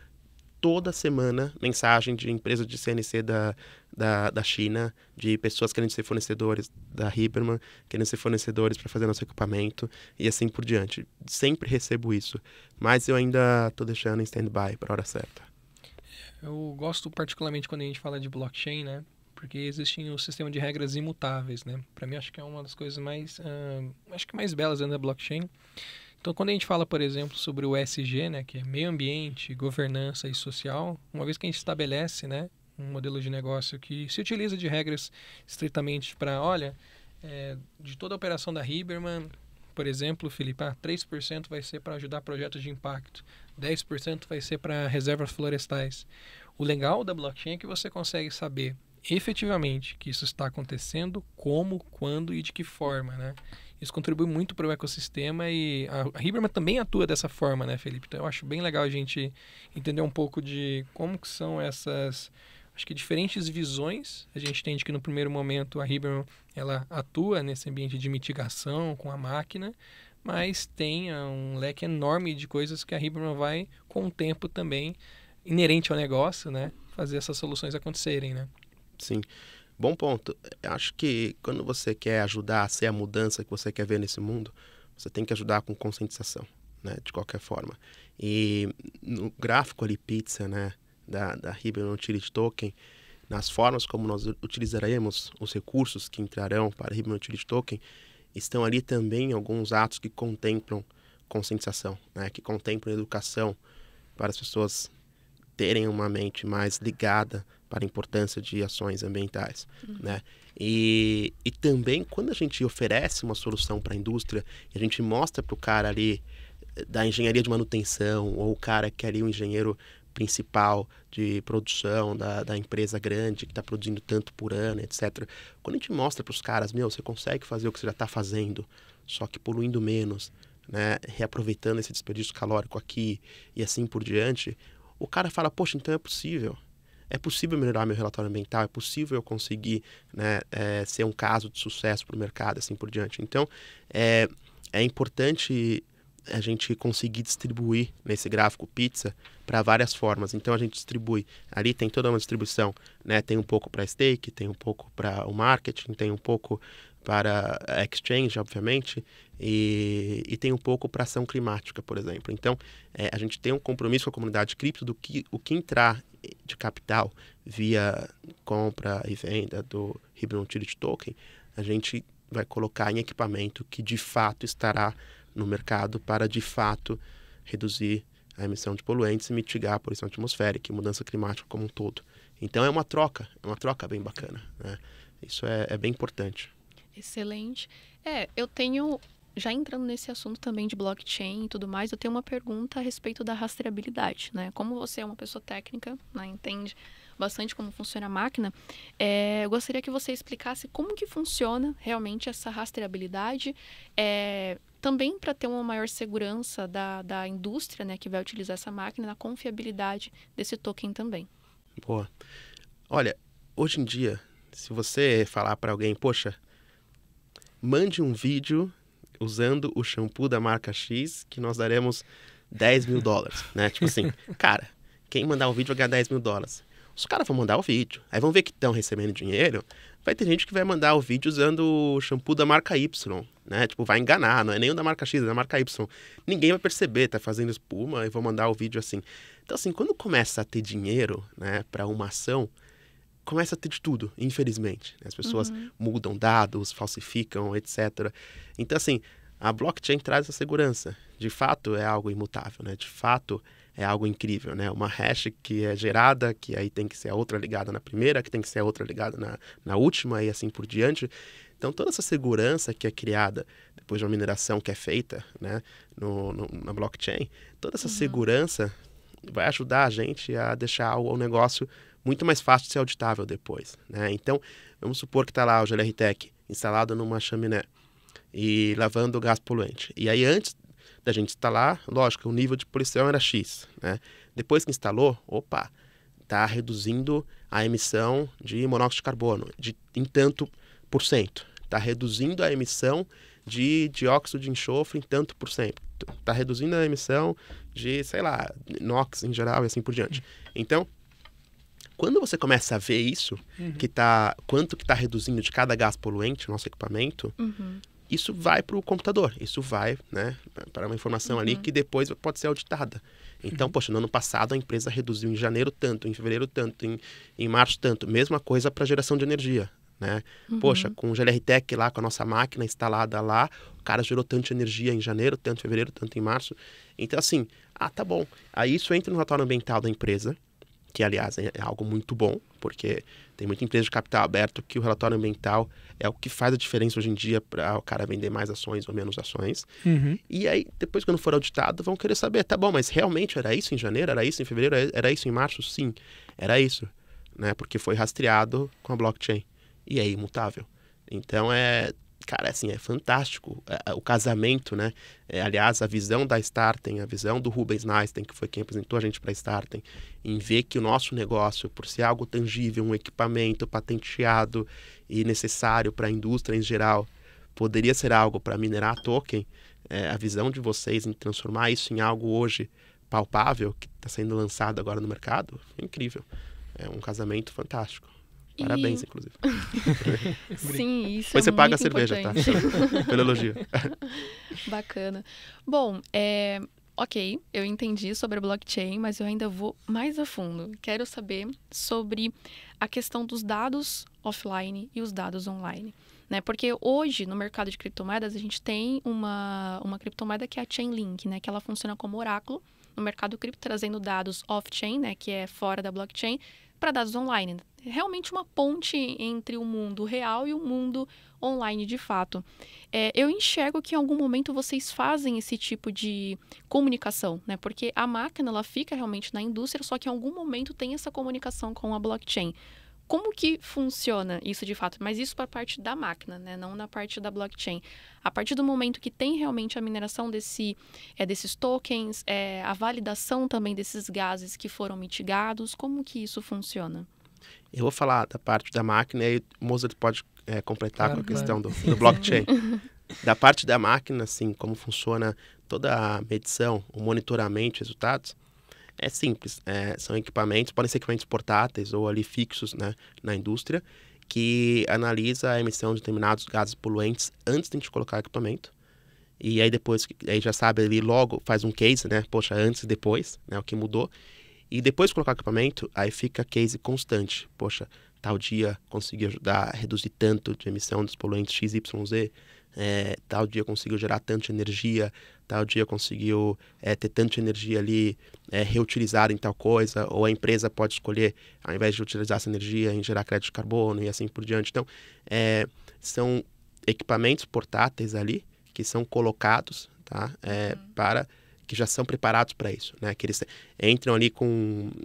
toda semana mensagem de empresas de CNC da China, de pessoas querendo ser fornecedores da Huberman, querendo ser fornecedores para fazer nosso equipamento e assim por diante. Sempre recebo isso, mas eu ainda estou deixando em stand-by para a hora certa. Eu gosto particularmente quando a gente fala de blockchain, né? Porque existe um sistema de regras imutáveis, né? Para mim, acho que é uma das coisas mais belas dentro da blockchain. Então, quando a gente fala, por exemplo, sobre o ESG, né, que é meio ambiente, governança e social, uma vez que a gente estabelece, né, um modelo de negócio que se utiliza de regras estritamente para, de toda a operação da Huberman, por exemplo, Felipe, 3% vai ser para ajudar projetos de impacto, 10% vai ser para reservas florestais. O legal da blockchain é que você consegue saber efetivamente que isso está acontecendo, como, quando e de que forma, né? Isso contribui muito para o ecossistema e a Huberman também atua dessa forma, né, Felipe? Então eu acho bem legal a gente entender um pouco de como que são essas, acho que diferentes visões. A gente entende que no primeiro momento a Huberman, ela atua nesse ambiente de mitigação com a máquina, mas tem um leque enorme de coisas que a Huberman vai, com o tempo também, inerente ao negócio, né, fazer essas soluções acontecerem, né? Sim. Bom ponto. Acho que quando você quer ajudar a ser a mudança que você quer ver nesse mundo, você tem que ajudar com conscientização, né? De qualquer forma. E no gráfico ali, pizza, né? Da Huberman Utility Token, nas formas como nós utilizaremos os recursos que entrarão para a Huberman Utility Token, estão ali também alguns atos que contemplam conscientização, né? Que contemplam educação para as pessoas terem uma mente mais ligada para a importância de ações ambientais, né? E também, quando a gente oferece uma solução para a indústria e a gente mostra para o cara ali da engenharia de manutenção ou o cara que é ali o engenheiro principal de produção da empresa grande que está produzindo tanto por ano, etc. Quando a gente mostra para os caras, você consegue fazer o que você já está fazendo, só que poluindo menos, né? Reaproveitando esse desperdício calórico aqui e assim por diante, o cara fala, poxa, então é possível. É possível melhorar meu relatório ambiental, é possível eu conseguir, né, ser um caso de sucesso para o mercado, assim por diante. Então, é importante a gente conseguir distribuir nesse gráfico pizza para várias formas. Então, a gente distribui, ali tem toda uma distribuição, né? Tem um pouco para stake, tem um pouco para o marketing, tem um pouco para a exchange, obviamente, e tem um pouco para ação climática, por exemplo. Então, a gente tem um compromisso com a comunidade cripto do que o que entrar de capital via compra e venda do Huberman Utility Token, a gente vai colocar em equipamento que de fato estará no mercado para de fato reduzir a emissão de poluentes e mitigar a poluição atmosférica e mudança climática como um todo. Então é uma troca bem bacana, né? Isso é bem importante. Excelente. Eu tenho, já entrando nesse assunto também de blockchain e tudo mais, eu tenho uma pergunta a respeito da rastreabilidade, né? Como você é uma pessoa técnica, né, entende bastante como funciona a máquina, eu gostaria que você explicasse como que funciona realmente essa rastreabilidade, também para ter uma maior segurança da indústria, né, que vai utilizar essa máquina, na confiabilidade desse token também. Boa. Olha, hoje em dia, se você falar para alguém, poxa, mande um vídeo usando o shampoo da marca X que nós daremos $10 mil, né? Tipo assim, cara, quem mandar o vídeo vai ganhar $10 mil. Os caras vão mandar o vídeo, aí vão ver que estão recebendo dinheiro, vai ter gente que vai mandar o vídeo usando o shampoo da marca Y, né? Tipo, vai enganar, não é nem o da marca X, é da marca Y. Ninguém vai perceber, tá fazendo espuma e vão mandar o vídeo assim. Então, assim, quando começa a ter dinheiro, né, para uma ação, começa a ter de tudo, infelizmente. As pessoas mudam dados, falsificam, etc. Então, assim, a blockchain traz essa segurança. De fato, é algo imutável, né? De fato, é algo incrível, né? Uma hash que é gerada, que aí tem que ser a outra ligada na primeira, que tem que ser a outra ligada na última e assim por diante. Então, toda essa segurança que é criada depois de uma mineração que é feita, né, na blockchain, toda essa segurança vai ajudar a gente a deixar o negócio muito mais fácil de ser auditável depois, né? Então, vamos supor que está lá o GLR-Tech instalado numa chaminé e lavando gás poluente. E aí, antes da gente instalar, lógico, o nível de poluição era X, né? Depois que instalou, está reduzindo a emissão de monóxido de carbono em tanto por cento. Está reduzindo a emissão de dióxido de enxofre em tanto por cento. Está reduzindo a emissão de, sei lá, NOx em geral e assim por diante. Então, quando você começa a ver isso, quanto que está reduzindo de cada gás poluente no nosso equipamento, isso vai para o computador, isso vai, né, para uma informação ali que depois pode ser auditada. Então, poxa, no ano passado a empresa reduziu em janeiro tanto, em fevereiro tanto, em março tanto. Mesma coisa para geração de energia, né? Poxa, com o GLR-Tech lá, com a nossa máquina instalada lá, o cara gerou tanto de energia em janeiro, tanto em fevereiro, tanto em março. Então, assim, tá bom. Aí isso entra no relatório ambiental da empresa, que, aliás, é algo muito bom, porque tem muita empresa de capital aberto que o relatório ambiental é o que faz a diferença hoje em dia para o cara vender mais ações ou menos ações. E aí, depois, quando for auditado, vão querer saber, tá bom, mas realmente era isso em janeiro, era isso em fevereiro, era isso em março? Sim, era isso, né? Porque foi rastreado com a blockchain e é imutável. Então, cara, assim, é fantástico o casamento, né? Aliás, a visão da Startem, a visão do Rubens Neisten, que foi quem apresentou a gente para a Startem, em ver que o nosso negócio, por ser algo tangível, um equipamento patenteado e necessário para a indústria em geral, poderia ser algo para minerar token, a visão de vocês em transformar isso em algo hoje palpável, que está sendo lançado agora no mercado, é incrível. É um casamento fantástico. Parabéns, inclusive. Sim, isso Depois é você paga muito a cerveja, importante. tá? Pelo elogio. Bacana. Bom, ok, eu entendi sobre a blockchain, mas eu ainda vou mais a fundo. Quero saber sobre a questão dos dados offline e os dados online, né? Porque hoje, no mercado de criptomoedas, a gente tem uma criptomoeda que é a Chainlink, né? Que ela funciona como oráculo no mercado cripto, trazendo dados off-chain, né? Que é fora da blockchain, para dados online. Realmente uma ponte entre o mundo real e o mundo online de fato. Eu enxergo que em algum momento vocês fazem esse tipo de comunicação, né? Porque a máquina ela fica realmente na indústria, só que em algum momento tem essa comunicação com a blockchain. Como que funciona isso de fato? Mas isso para a parte da máquina, né? Não na parte da blockchain. A partir do momento que tem realmente a mineração desses tokens, a validação também desses gases que foram mitigados, como que isso funciona? Eu vou falar da parte da máquina e o Mozart pode completar com a questão do blockchain. Da parte da máquina, assim, como funciona toda a medição, o monitoramento de resultados, é simples. São equipamentos, podem ser equipamentos portáteis ou ali fixos, né, na indústria, que analisa a emissão de determinados gases poluentes antes de a gente colocar o equipamento. E aí depois, aí já sabe ali logo, faz um case, né? Poxa, antes e depois, né? O que mudou. E depois de colocar o equipamento, aí fica case constante. Poxa, tal dia conseguiu ajudar a reduzir tanto de emissão dos poluentes XYZ, tal dia conseguiu gerar tanta energia, tal dia conseguiu ter tanta energia ali reutilizada em tal coisa, ou a empresa pode escolher, ao invés de utilizar essa energia, em gerar crédito de carbono e assim por diante. Então, são equipamentos portáteis ali que são colocados, tá? Para que já são preparados para isso, né? Que eles entram ali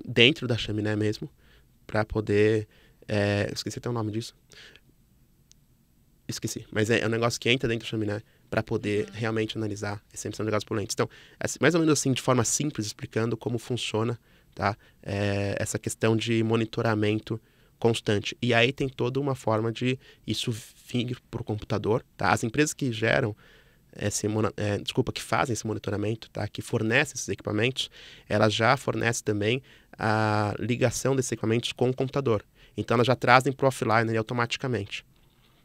dentro da chaminé mesmo, para poder... esqueci até o nome disso. Esqueci, mas é um negócio que entra dentro da chaminé para poder realmente analisar essa emissão de gases poluentes. Então, mais ou menos assim, de forma simples, explicando como funciona, tá? Essa questão de monitoramento constante. E aí tem toda uma forma de isso vir para o computador, tá? As empresas que geram que fazem esse monitoramento, tá? Que fornecem esses equipamentos, elas já fornecem também a ligação desses equipamentos com o computador. Então, elas já trazem para o offline ali, automaticamente.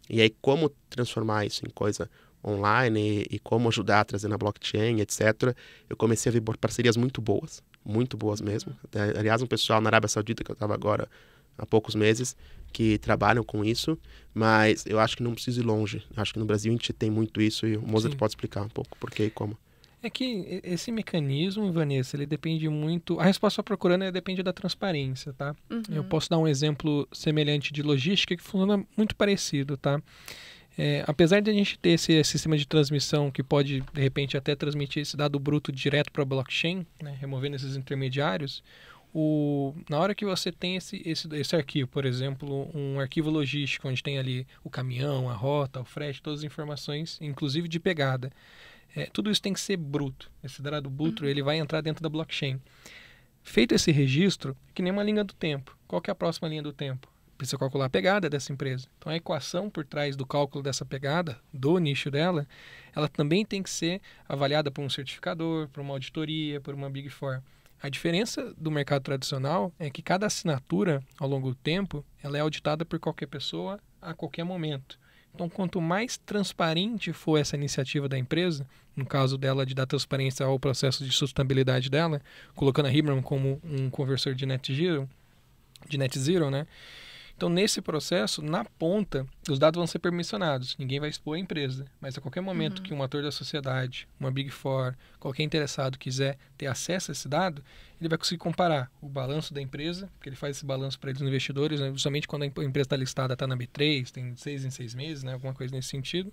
E aí, como transformar isso em coisa online e como ajudar a trazer na blockchain, etc., eu comecei a ver parcerias muito boas mesmo. Aliás, um pessoal na Arábia Saudita, que eu estava agora há poucos meses, que trabalham com isso, mas eu acho que não preciso ir longe. Eu acho que no Brasil a gente tem muito isso e o Mozart pode explicar um pouco por quê e como. É que esse mecanismo, Vanessa, ele depende muito... A resposta que eu estou procurando depende da transparência, tá? Eu posso dar um exemplo semelhante de logística que funciona muito parecido, tá? Apesar de a gente ter esse sistema de transmissão que pode, de repente, até transmitir esse dado bruto direto para a blockchain, né, removendo esses intermediários, na hora que você tem esse arquivo, por exemplo, um arquivo logístico, onde tem ali o caminhão, a rota, o frete, todas as informações, inclusive de pegada, tudo isso tem que ser bruto. Esse dado bruto ele vai entrar dentro da blockchain. Feito esse registro, é que nem uma linha do tempo. Qual que é a próxima linha do tempo? Precisa calcular a pegada dessa empresa. Então, a equação por trás do cálculo dessa pegada, do nicho dela, ela também tem que ser avaliada por um certificador, por uma auditoria, por uma Big Four. A diferença do mercado tradicional é que cada assinatura, ao longo do tempo, ela é auditada por qualquer pessoa a qualquer momento. Então, quanto mais transparente for essa iniciativa da empresa, no caso dela de dar transparência ao processo de sustentabilidade dela, colocando a Hibernum como um conversor de net zero, né? Então, nesse processo, na ponta, os dados vão ser permissionados. Ninguém vai expor a empresa. Mas a qualquer momento que um ator da sociedade, uma Big Four, qualquer interessado quiser ter acesso a esse dado, ele vai conseguir comparar o balanço da empresa, porque ele faz esse balanço para os investidores, né? Justamente quando a empresa está listada, está na B3, tem 6 em 6 meses, né? Alguma coisa nesse sentido.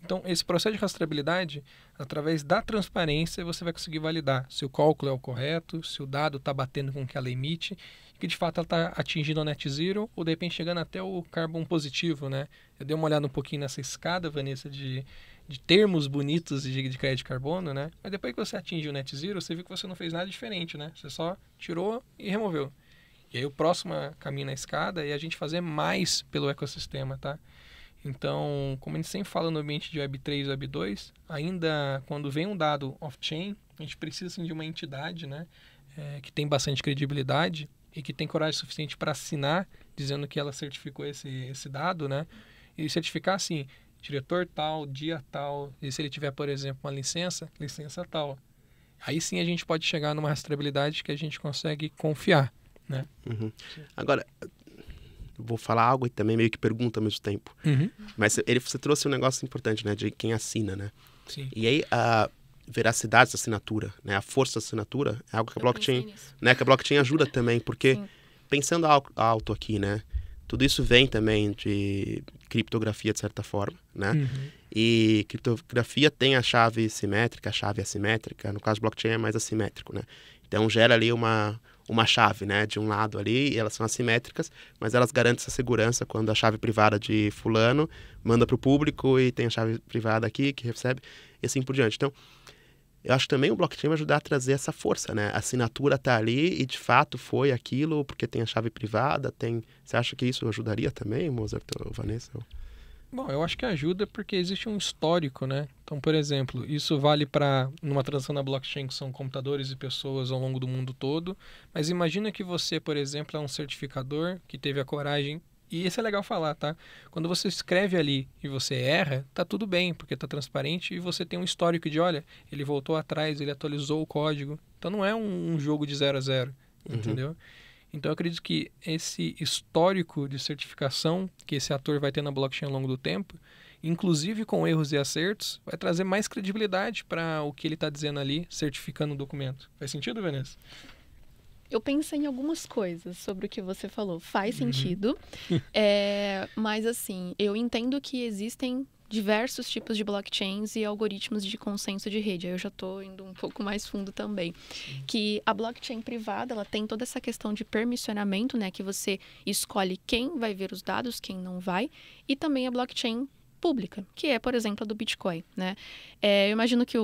Então, esse processo de rastreabilidade, através da transparência, você vai conseguir validar se o cálculo é o correto, se o dado está batendo com o que ela emite, que de fato ela está atingindo o net zero ou de repente chegando até o carbon positivo, né? Eu dei uma olhada um pouquinho nessa escada, Vanessa, de termos bonitos de crédito de carbono, né? Mas depois que você atinge o net zero, você viu que você não fez nada diferente, né? Você só tirou e removeu. E aí o próximo caminho na escada é a gente fazer mais pelo ecossistema, tá? Então, como a gente sempre fala no ambiente de Web3 e Web2, ainda quando vem um dado off-chain, a gente precisa assim, de uma entidade, né? Que tem bastante credibilidade e que tem coragem suficiente para assinar, dizendo que ela certificou esse dado, né? E certificar assim, diretor tal, dia tal, e se ele tiver, por exemplo, uma licença tal. Aí sim a gente pode chegar numa rastreabilidade que a gente consegue confiar, né? Agora, vou falar algo e também meio que pergunta ao mesmo tempo. Mas você trouxe um negócio importante, né? De quem assina, né? Sim. E aí, a veracidade da assinatura, né? A força da assinatura é algo que a blockchain, né? Que a blockchain ajuda também, porque pensando alto aqui, né? Tudo isso vem também de criptografia, de certa forma, né? E criptografia tem a chave simétrica, a chave assimétrica. No caso de blockchain é mais assimétrico, né? Então gera ali uma chave, né? De um lado ali, e elas são assimétricas, mas elas garantem essa segurança quando a chave privada de fulano manda para o público e tem a chave privada aqui que recebe, e assim por diante. Então, eu acho que também o blockchain vai ajudar a trazer essa força, né? A assinatura está ali e, de fato, foi aquilo porque tem a chave privada, tem... Você acha que isso ajudaria também, Mozart ou Vanessa? Bom, eu acho que ajuda porque existe um histórico, né? Então, por exemplo, isso vale para numa transação na blockchain que são computadores e pessoas ao longo do mundo todo, mas imagina que você, por exemplo, é um certificador que teve a coragem. E isso é legal falar, tá? Quando você escreve ali e você erra, tá tudo bem, porque tá transparente e você tem um histórico de, olha, ele voltou atrás, ele atualizou o código. Então não é um jogo de 0 a 0, entendeu? Então eu acredito que esse histórico de certificação que esse ator vai ter na blockchain ao longo do tempo, inclusive com erros e acertos, vai trazer mais credibilidade para o que ele está dizendo ali, certificando o documento. Faz sentido, Vanessa? Eu pensei em algumas coisas sobre o que você falou. Faz sentido. Mas, assim, eu entendo que existem diversos tipos de blockchains e algoritmos de consenso de rede. Aí eu já estou indo um pouco mais fundo também. Que a blockchain privada, ela tem toda essa questão de permissionamento, né? Que você escolhe quem vai ver os dados, quem não vai. E também a blockchain pública, que é, por exemplo, a do Bitcoin, né? Eu imagino que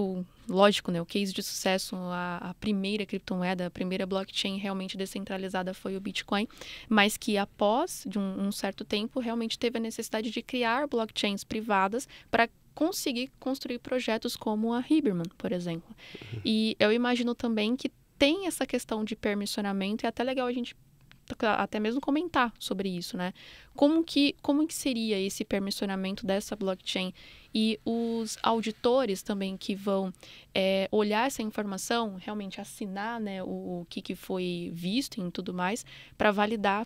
lógico, né, o case de sucesso, a primeira criptomoeda, a primeira blockchain realmente descentralizada foi o Bitcoin, mas que após de um certo tempo realmente teve a necessidade de criar blockchains privadas para conseguir construir projetos como a Hibernum, por exemplo. E eu imagino também que tem essa questão de permissionamento, e é até legal a gente até mesmo comentar sobre isso, né? Como que seria esse permissionamento dessa blockchain? E os auditores também que vão olhar essa informação, realmente assinar, né, o que foi visto e tudo mais, para validar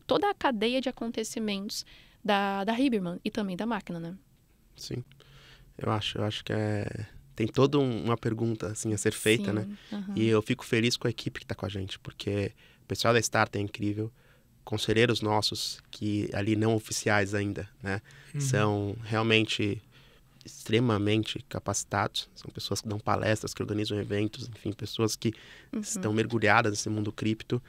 toda a cadeia de acontecimentos da Hibernum e também da máquina, né? Sim, eu acho que tem toda uma pergunta assim, a ser feita, né? E eu fico feliz com a equipe que está com a gente, porque o pessoal da Starter é incrível, conselheiros nossos, que ali não oficiais ainda, né? São realmente extremamente capacitados, são pessoas que dão palestras, que organizam eventos, enfim, pessoas que estão mergulhadas nesse mundo cripto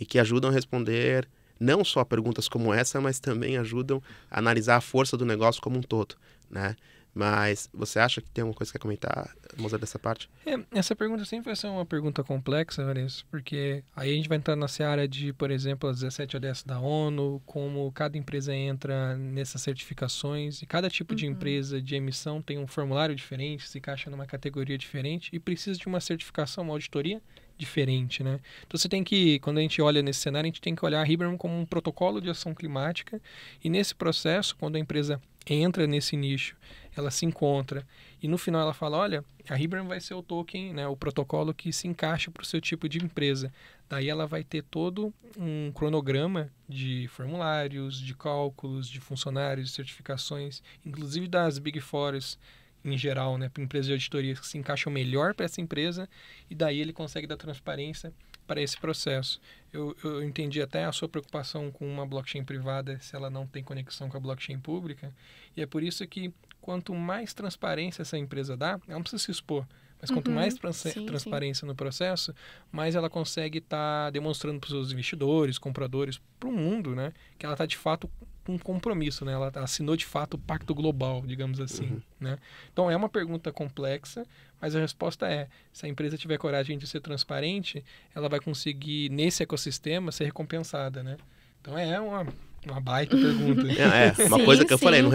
e que ajudam a responder não só perguntas como essa, mas também ajudam a analisar a força do negócio como um todo, né? Mas você acha que tem alguma coisa que quer comentar, Moza, dessa parte? Essa pergunta sempre vai ser uma pergunta complexa, Vanessa, porque aí a gente vai entrar na seara de, por exemplo, as 17 ODS da ONU, como cada empresa entra nessas certificações, e cada tipo de empresa de emissão tem um formulário diferente, se encaixa numa categoria diferente e precisa de uma certificação, uma auditoria diferente, né? Então você tem que, quando a gente olha nesse cenário, a gente tem que olhar a Ribram como um protocolo de ação climática, e nesse processo, quando a empresa entra nesse nicho, ela se encontra e no final ela fala, olha, a Ribram vai ser o token, né, o protocolo que se encaixa para o seu tipo de empresa. Daí ela vai ter todo um cronograma de formulários, de cálculos, de funcionários, de certificações, inclusive das Big Fours em geral, né, para empresas de auditoria que se encaixam melhor para essa empresa, e daí ele consegue dar transparência para esse processo. Eu entendi até a sua preocupação com uma blockchain privada se ela não tem conexão com a blockchain pública, e é por isso que quanto mais transparência essa empresa dá, ela não precisa se expor, mas quanto mais transparência no processo, mais ela consegue estar demonstrando para os seus investidores, compradores, para o mundo, né, que ela está de fato com um compromisso, né? Ela assinou de fato o Pacto Global, digamos assim, né? Então é uma pergunta complexa, mas a resposta é, se a empresa tiver coragem de ser transparente, ela vai conseguir, nesse ecossistema, ser recompensada, né? Então é uma baita pergunta. Uma coisa que eu falei, não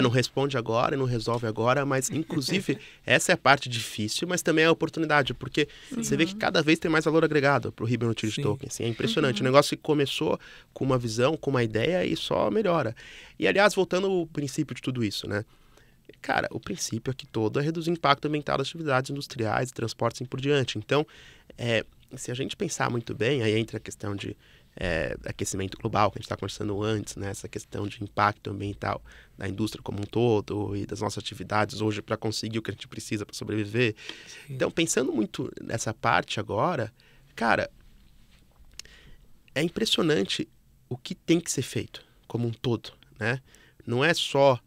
não responde agora e não resolve agora, mas inclusive essa é a parte difícil, mas também é a oportunidade, porque você vê que cada vez tem mais valor agregado para o Ribram Utility Token. Assim, é impressionante. O negócio que começou com uma visão, com uma ideia e só melhora. E aliás, voltando ao princípio de tudo isso, né? Cara, o princípio aqui todo é reduzir o impacto ambiental das atividades industriais, transportes e assim por diante. Então, se a gente pensar muito bem, aí entra a questão de aquecimento global, que a gente está conversando antes, né? Essa questão de impacto ambiental da indústria como um todo e das nossas atividades hoje para conseguir o que a gente precisa para sobreviver. Sim. Então, pensando muito nessa parte agora, cara, é impressionante o que tem que ser feito como um todo, né? Não é só,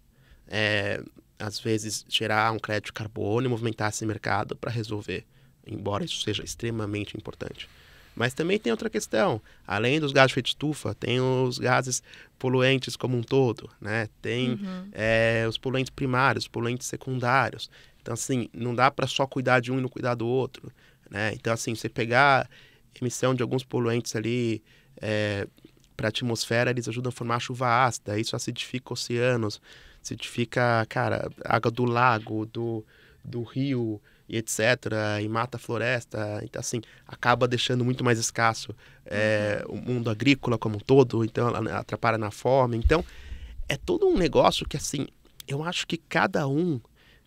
às vezes, gerar um crédito de carbono e movimentar esse mercado para resolver, embora isso seja extremamente importante. Mas também tem outra questão. Além dos gases de efeito estufa, tem os gases poluentes como um todo, né? Tem os poluentes primários, os poluentes secundários. Então, assim, não dá para só cuidar de um e não cuidar do outro, né? Então, assim, você pegar emissão de alguns poluentes ali para a atmosfera, eles ajudam a formar chuva ácida. Isso acidifica oceanos, acidifica, cara, água do lago, do rio, e etc., e mata a floresta, então assim, acaba deixando muito mais escasso o mundo agrícola como um todo, então ela atrapalha na fome, então é todo um negócio que assim, eu acho que cada um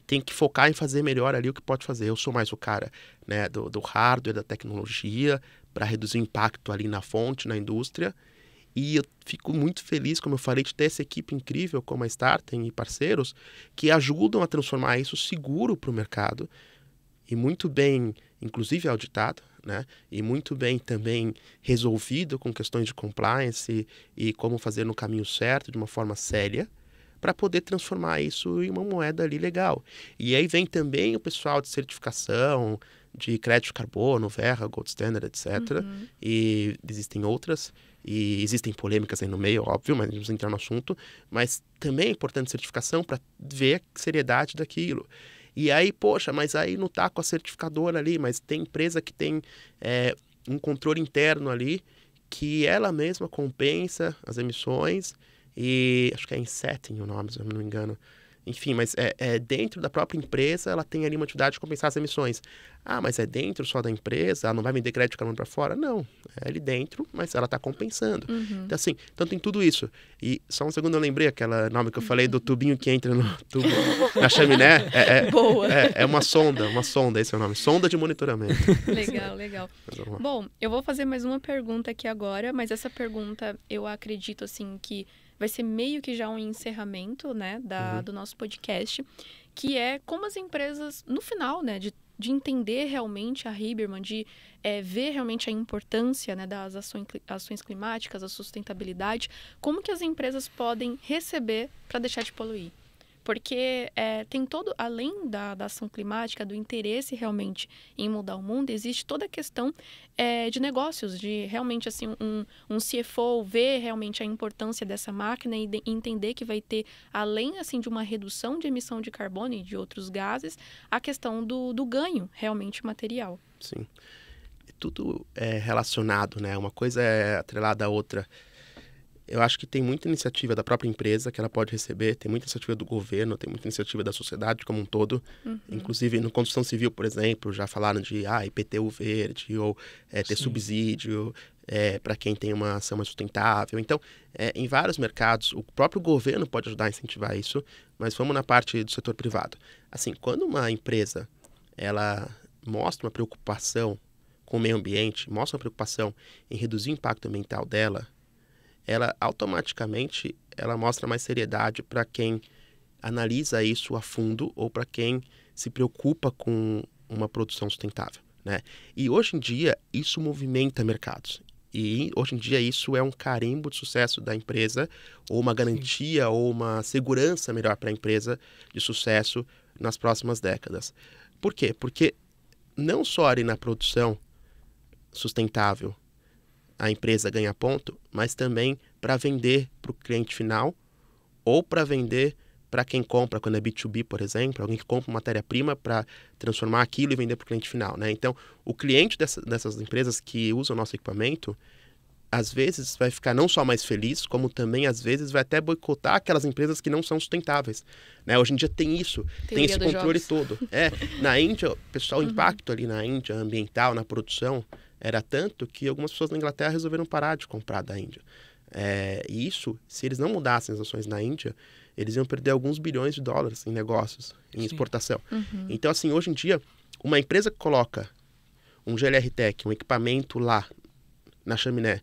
tem que focar em fazer melhor ali o que pode fazer. Eu sou mais o cara, né, do hardware, da tecnologia, para reduzir o impacto ali na fonte, na indústria, e eu fico muito feliz, como eu falei, de ter essa equipe incrível como a Startem e parceiros que ajudam a transformar isso seguro para o mercado, e muito bem, inclusive auditado, né? E muito bem também resolvido com questões de compliance e como fazer no caminho certo, de uma forma séria, para poder transformar isso em uma moeda ali legal. E aí vem também o pessoal de certificação, de crédito de carbono, Verra, Gold Standard, etc. E existem outras, e existem polêmicas aí no meio, óbvio, mas vamos entrar no assunto. Mas também é importante certificação para ver a seriedade daquilo. E aí, poxa, mas aí não tá com a certificadora ali, mas tem empresa que tem um controle interno ali, que ela mesma compensa as emissões, e acho que é Insetting o nome, se eu não me engano. Enfim, mas dentro da própria empresa, ela tem ali uma atividade de compensar as emissões. Ah, mas é dentro só da empresa? Ela não vai vender crédito de carbono para fora? Não, é ali dentro, mas ela está compensando. Então, assim, então tem tudo isso. E só um segundo eu lembrei aquela nome que eu falei do tubinho que entra no tubo, na chaminé. Boa. É uma sonda, esse é o nome. Sonda de monitoramento. Legal. Bom, eu vou fazer mais uma pergunta aqui agora, mas essa pergunta eu acredito, assim, que vai ser meio que já um encerramento, né, do nosso podcast, que é como as empresas, no final, né, de entender realmente a Heibermann, de ver realmente a importância, né, das ações climáticas, a sustentabilidade, como que as empresas podem receber para deixar de poluir? Porque tem todo, além da ação climática, do interesse realmente em mudar o mundo, existe toda a questão de negócios, de realmente assim, um CFO ver realmente a importância dessa máquina e entender que vai ter, além assim de uma redução de emissão de carbono e de outros gases, a questão do ganho realmente material. Sim. Tudo é relacionado, né? Uma coisa é atrelada à outra. Eu acho que tem muita iniciativa da própria empresa que ela pode receber, tem muita iniciativa do governo, tem muita iniciativa da sociedade como um todo. Inclusive, no construção civil, por exemplo, já falaram de IPTU verde ou ter subsídio para quem tem uma ação mais sustentável. Então, em vários mercados, o próprio governo pode ajudar a incentivar isso, mas vamos na parte do setor privado. Assim, quando uma empresa ela mostra uma preocupação com o meio ambiente, mostra uma preocupação em reduzir o impacto ambiental dela, ela automaticamente ela mostra mais seriedade para quem analisa isso a fundo ou para quem se preocupa com uma produção sustentável, né? E hoje em dia isso movimenta mercados. E hoje em dia isso é um carimbo de sucesso da empresa, ou uma garantia, ou uma segurança melhor para a empresa de sucesso nas próximas décadas. Por quê? Porque não só ali na produção sustentável a empresa ganha ponto, mas também para vender para o cliente final ou para vender para quem compra, quando é B2B, por exemplo, alguém que compra matéria-prima para transformar aquilo e vender para o cliente final, né? Então, o cliente dessas empresas que usam o nosso equipamento, às vezes vai ficar não só mais feliz, como também, às vezes, vai até boicotar aquelas empresas que não são sustentáveis, né? Hoje em dia tem isso, tem esse controle todo. Na Índia, pessoal, o impacto ali na Índia, ambiental, na produção, era tanto que algumas pessoas na Inglaterra resolveram parar de comprar da Índia. E isso, se eles não mudassem as ações na Índia, eles iam perder alguns bilhões de dólares em negócios, em exportação. Então, assim, hoje em dia, uma empresa que coloca um GLR Tech, um equipamento lá na chaminé,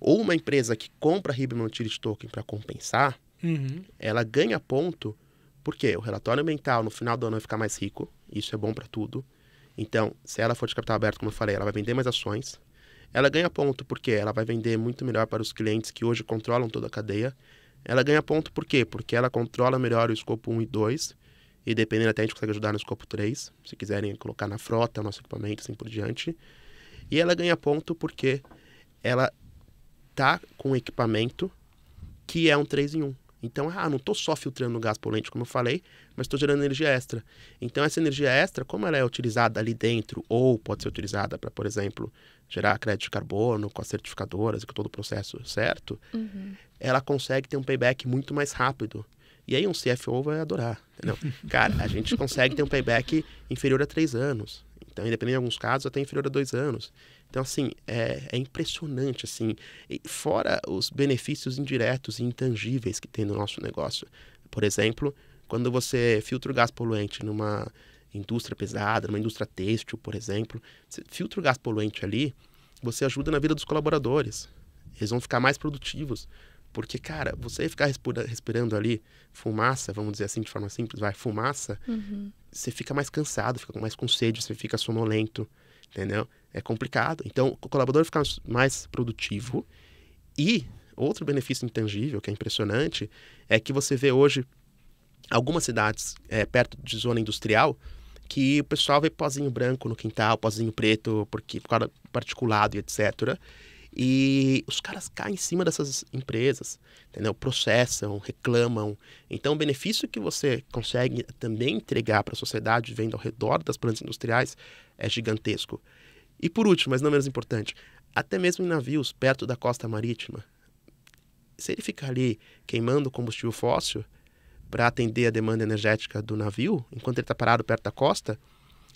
ou uma empresa que compra a Heibermann Utility Token para compensar, ela ganha ponto, porque o relatório ambiental no final do ano vai ficar mais rico, isso é bom para tudo. Então, se ela for de capital aberto, como eu falei, ela vai vender mais ações. Ela ganha ponto porque ela vai vender muito melhor para os clientes que hoje controlam toda a cadeia. Ela ganha ponto por quê? Porque ela controla melhor o escopo 1 e 2. E dependendo até a gente consegue ajudar no escopo 3. Se quiserem colocar na frota o nosso equipamento, assim por diante. E ela ganha ponto porque ela tá com um equipamento que é um 3 em 1. Então, não estou só filtrando gás poluente, como eu falei, mas estou gerando energia extra. Então, essa energia extra, como ela é utilizada ali dentro, ou pode ser utilizada para, por exemplo, gerar crédito de carbono com as certificadoras e com todo o processo certo, ela consegue ter um payback muito mais rápido. E aí um CFO vai adorar, entendeu? Cara, a gente consegue ter um payback inferior a 3 anos. Então, independente de alguns casos, até inferior a 2 anos. Então, assim, é impressionante, assim. E fora os benefícios indiretos e intangíveis que tem no nosso negócio. Por exemplo, quando você filtra o gás poluente numa indústria pesada, numa indústria têxtil, por exemplo, você filtra o gás poluente ali, você ajuda na vida dos colaboradores. Eles vão ficar mais produtivos. Porque, cara, você ficar respirando ali fumaça, vamos dizer assim de forma simples, fumaça, você fica mais cansado, fica mais com sede, você fica sonolento, entendeu? É complicado. Então, o colaborador fica mais produtivo. E outro benefício intangível, que é impressionante, é que você vê hoje algumas cidades perto de zona industrial que o pessoal vê pozinho branco no quintal, pozinho preto, por causa particulado e etc., e os caras caem em cima dessas empresas, entendeu? Processam, reclamam. Então, o benefício que você consegue também entregar para a sociedade vendo ao redor das plantas industriais é gigantesco. E por último, mas não menos importante, até mesmo em navios perto da costa marítima, se ele ficar ali queimando combustível fóssil para atender a demanda energética do navio, enquanto ele está parado perto da costa,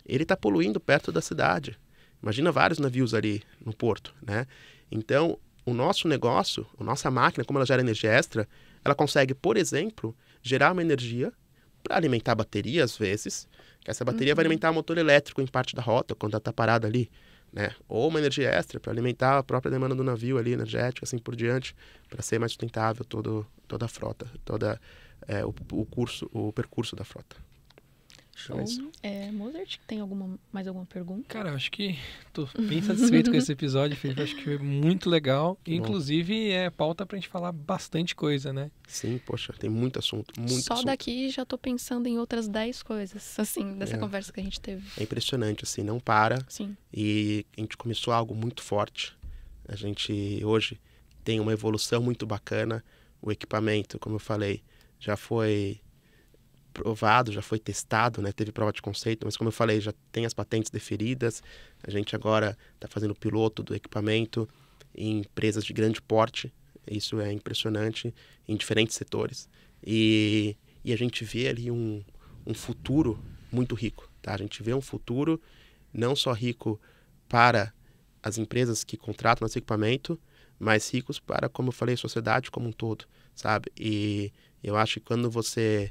ele está poluindo perto da cidade. Imagina vários navios ali no porto, né? Então, o nosso negócio, a nossa máquina, como ela gera energia extra, ela consegue, por exemplo, gerar uma energia para alimentar a bateria, às vezes, que essa bateria vai alimentar o motor elétrico em parte da rota, quando ela está parada ali, né? Ou uma energia extra para alimentar a própria demanda do navio ali, energética, assim por diante, para ser mais sustentável toda a frota, o percurso da frota. Show. Mozart, tem mais alguma pergunta? Cara, acho que tô bem satisfeito com esse episódio, Felipe. Acho que foi muito legal. Inclusive, é pauta pra gente falar bastante coisa, né? Sim, poxa, tem muito assunto, muito Só assunto. daqui já tô pensando em outras 10 coisas, assim, dessa conversa que a gente teve. É impressionante, assim, não para. Sim. E a gente começou algo muito forte. A gente hoje tem uma evolução muito bacana. O equipamento, como eu falei, já foi provado, já foi testado, né? Teve prova de conceito, mas como eu falei, já tem as patentes deferidas. A gente agora está fazendo piloto do equipamento em empresas de grande porte. Isso é impressionante, em diferentes setores. E a gente vê ali um futuro muito rico, tá? A gente vê um futuro não só rico para as empresas que contratam esse equipamento, mas ricos para, como eu falei, a sociedade como um todo, sabe? E eu acho que quando você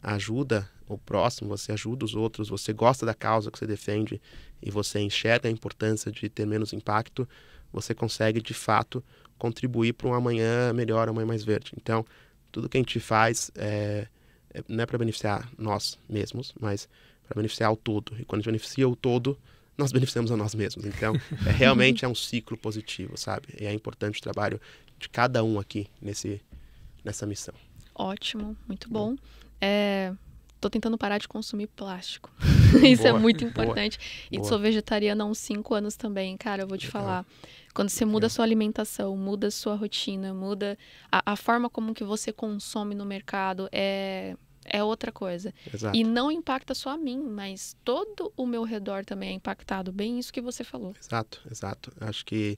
ajuda o próximo, você ajuda os outros, você gosta da causa que você defende e você enxerga a importância de ter menos impacto, você consegue, de fato, contribuir para um amanhã melhor, um amanhã mais verde. Então, tudo que a gente faz não é para beneficiar nós mesmos, mas para beneficiar o todo. E quando a gente beneficia o todo, nós beneficiamos a nós mesmos. Então, realmente é um ciclo positivo, sabe? E é importante o trabalho de cada um aqui nessa missão. Ótimo, muito bom. Tô tentando parar de consumir plástico. Isso Boa, é muito importante. E boa. sou vegetariana há uns 5 anos também, cara, eu vou te falar. Quando você muda a sua alimentação, muda a sua rotina, muda a forma como que você consome no mercado, é outra coisa. Exato. E não impacta só a mim, mas todo o meu redor também é impactado. Bem isso que você falou. Exato. Acho que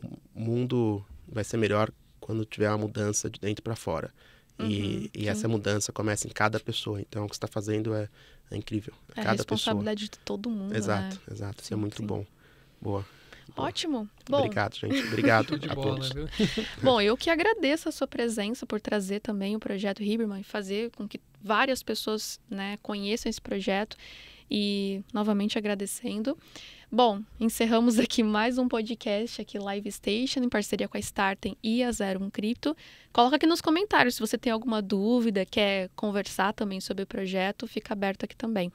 o mundo vai ser melhor quando tiver uma mudança de dentro para fora. E essa mudança começa em cada pessoa. Então, o que você está fazendo é incrível. É a cada responsabilidade de todo mundo, Exato, né? exato. Isso Sim, é muito sim. bom. Boa. Ótimo. Bom, Obrigado, gente. Obrigado De a bola, todos. viu? bom, eu que agradeço a sua presença por trazer também o projeto Huberman e fazer com que várias pessoas, né, conheçam esse projeto. E novamente agradecendo. Bom, encerramos aqui mais um podcast aqui Live Station em parceria com a Startem e a 01 Cripto. Coloca aqui nos comentários se você tem alguma dúvida, quer conversar também sobre o projeto, fica aberto aqui também.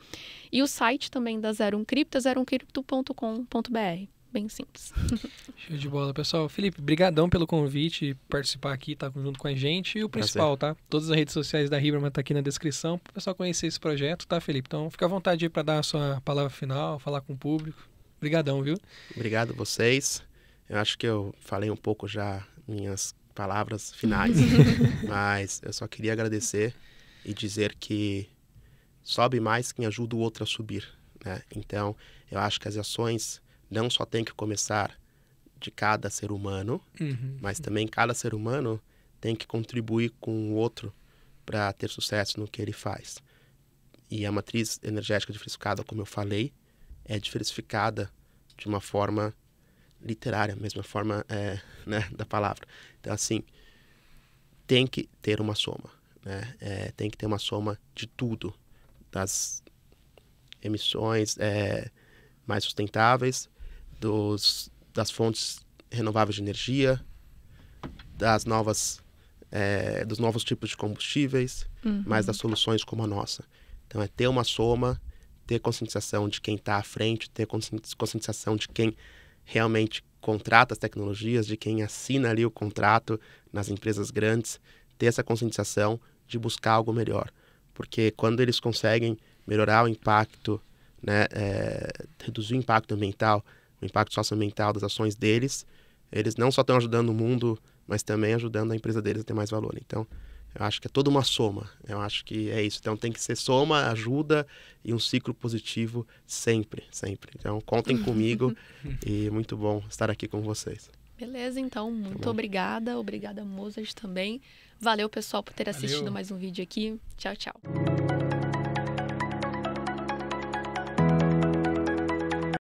E o site também da 01 Cripto é 01cripto.com.br. Bem simples. Show de bola, pessoal. Felipe, brigadão pelo convite, participar aqui, estar junto com a gente. E o principal, tá? Todas as redes sociais da Huberman tá aqui na descrição para o pessoal conhecer esse projeto, tá, Felipe? Então, fica à vontade aí para dar a sua palavra final, falar com o público. Brigadão, viu? Obrigado a vocês. Eu acho que eu falei um pouco já minhas palavras finais, mas eu só queria agradecer e dizer que sobe mais quem ajuda o outro a subir, né? Então, eu acho que as ações não só tem que começar de cada ser humano, mas também cada ser humano tem que contribuir com o outro para ter sucesso no que ele faz. E a matriz energética diversificada, como eu falei, é diversificada de uma forma literária, mesma forma né, da palavra. Então, assim, tem que ter uma soma, né? Tem que ter uma soma de tudo, das emissões mais sustentáveis, das fontes renováveis de energia, dos novos tipos de combustíveis, mas das soluções como a nossa. Então, é ter uma soma, ter conscientização de quem está à frente, ter conscientização de quem realmente contrata as tecnologias, de quem assina ali o contrato nas empresas grandes, ter essa conscientização de buscar algo melhor. Porque quando eles conseguem melhorar o impacto, né, reduzir o impacto ambiental, o impacto socioambiental das ações deles, eles não só estão ajudando o mundo, mas também ajudando a empresa deles a ter mais valor. Então, eu acho que é toda uma soma. Eu acho que é isso. Então, tem que ser soma, ajuda e um ciclo positivo sempre, sempre. Então, contem comigo e muito bom estar aqui com vocês. Beleza, então. Muito obrigada. Obrigada, Mozart, também. Valeu, pessoal, por ter assistido mais um vídeo aqui. Tchau, tchau.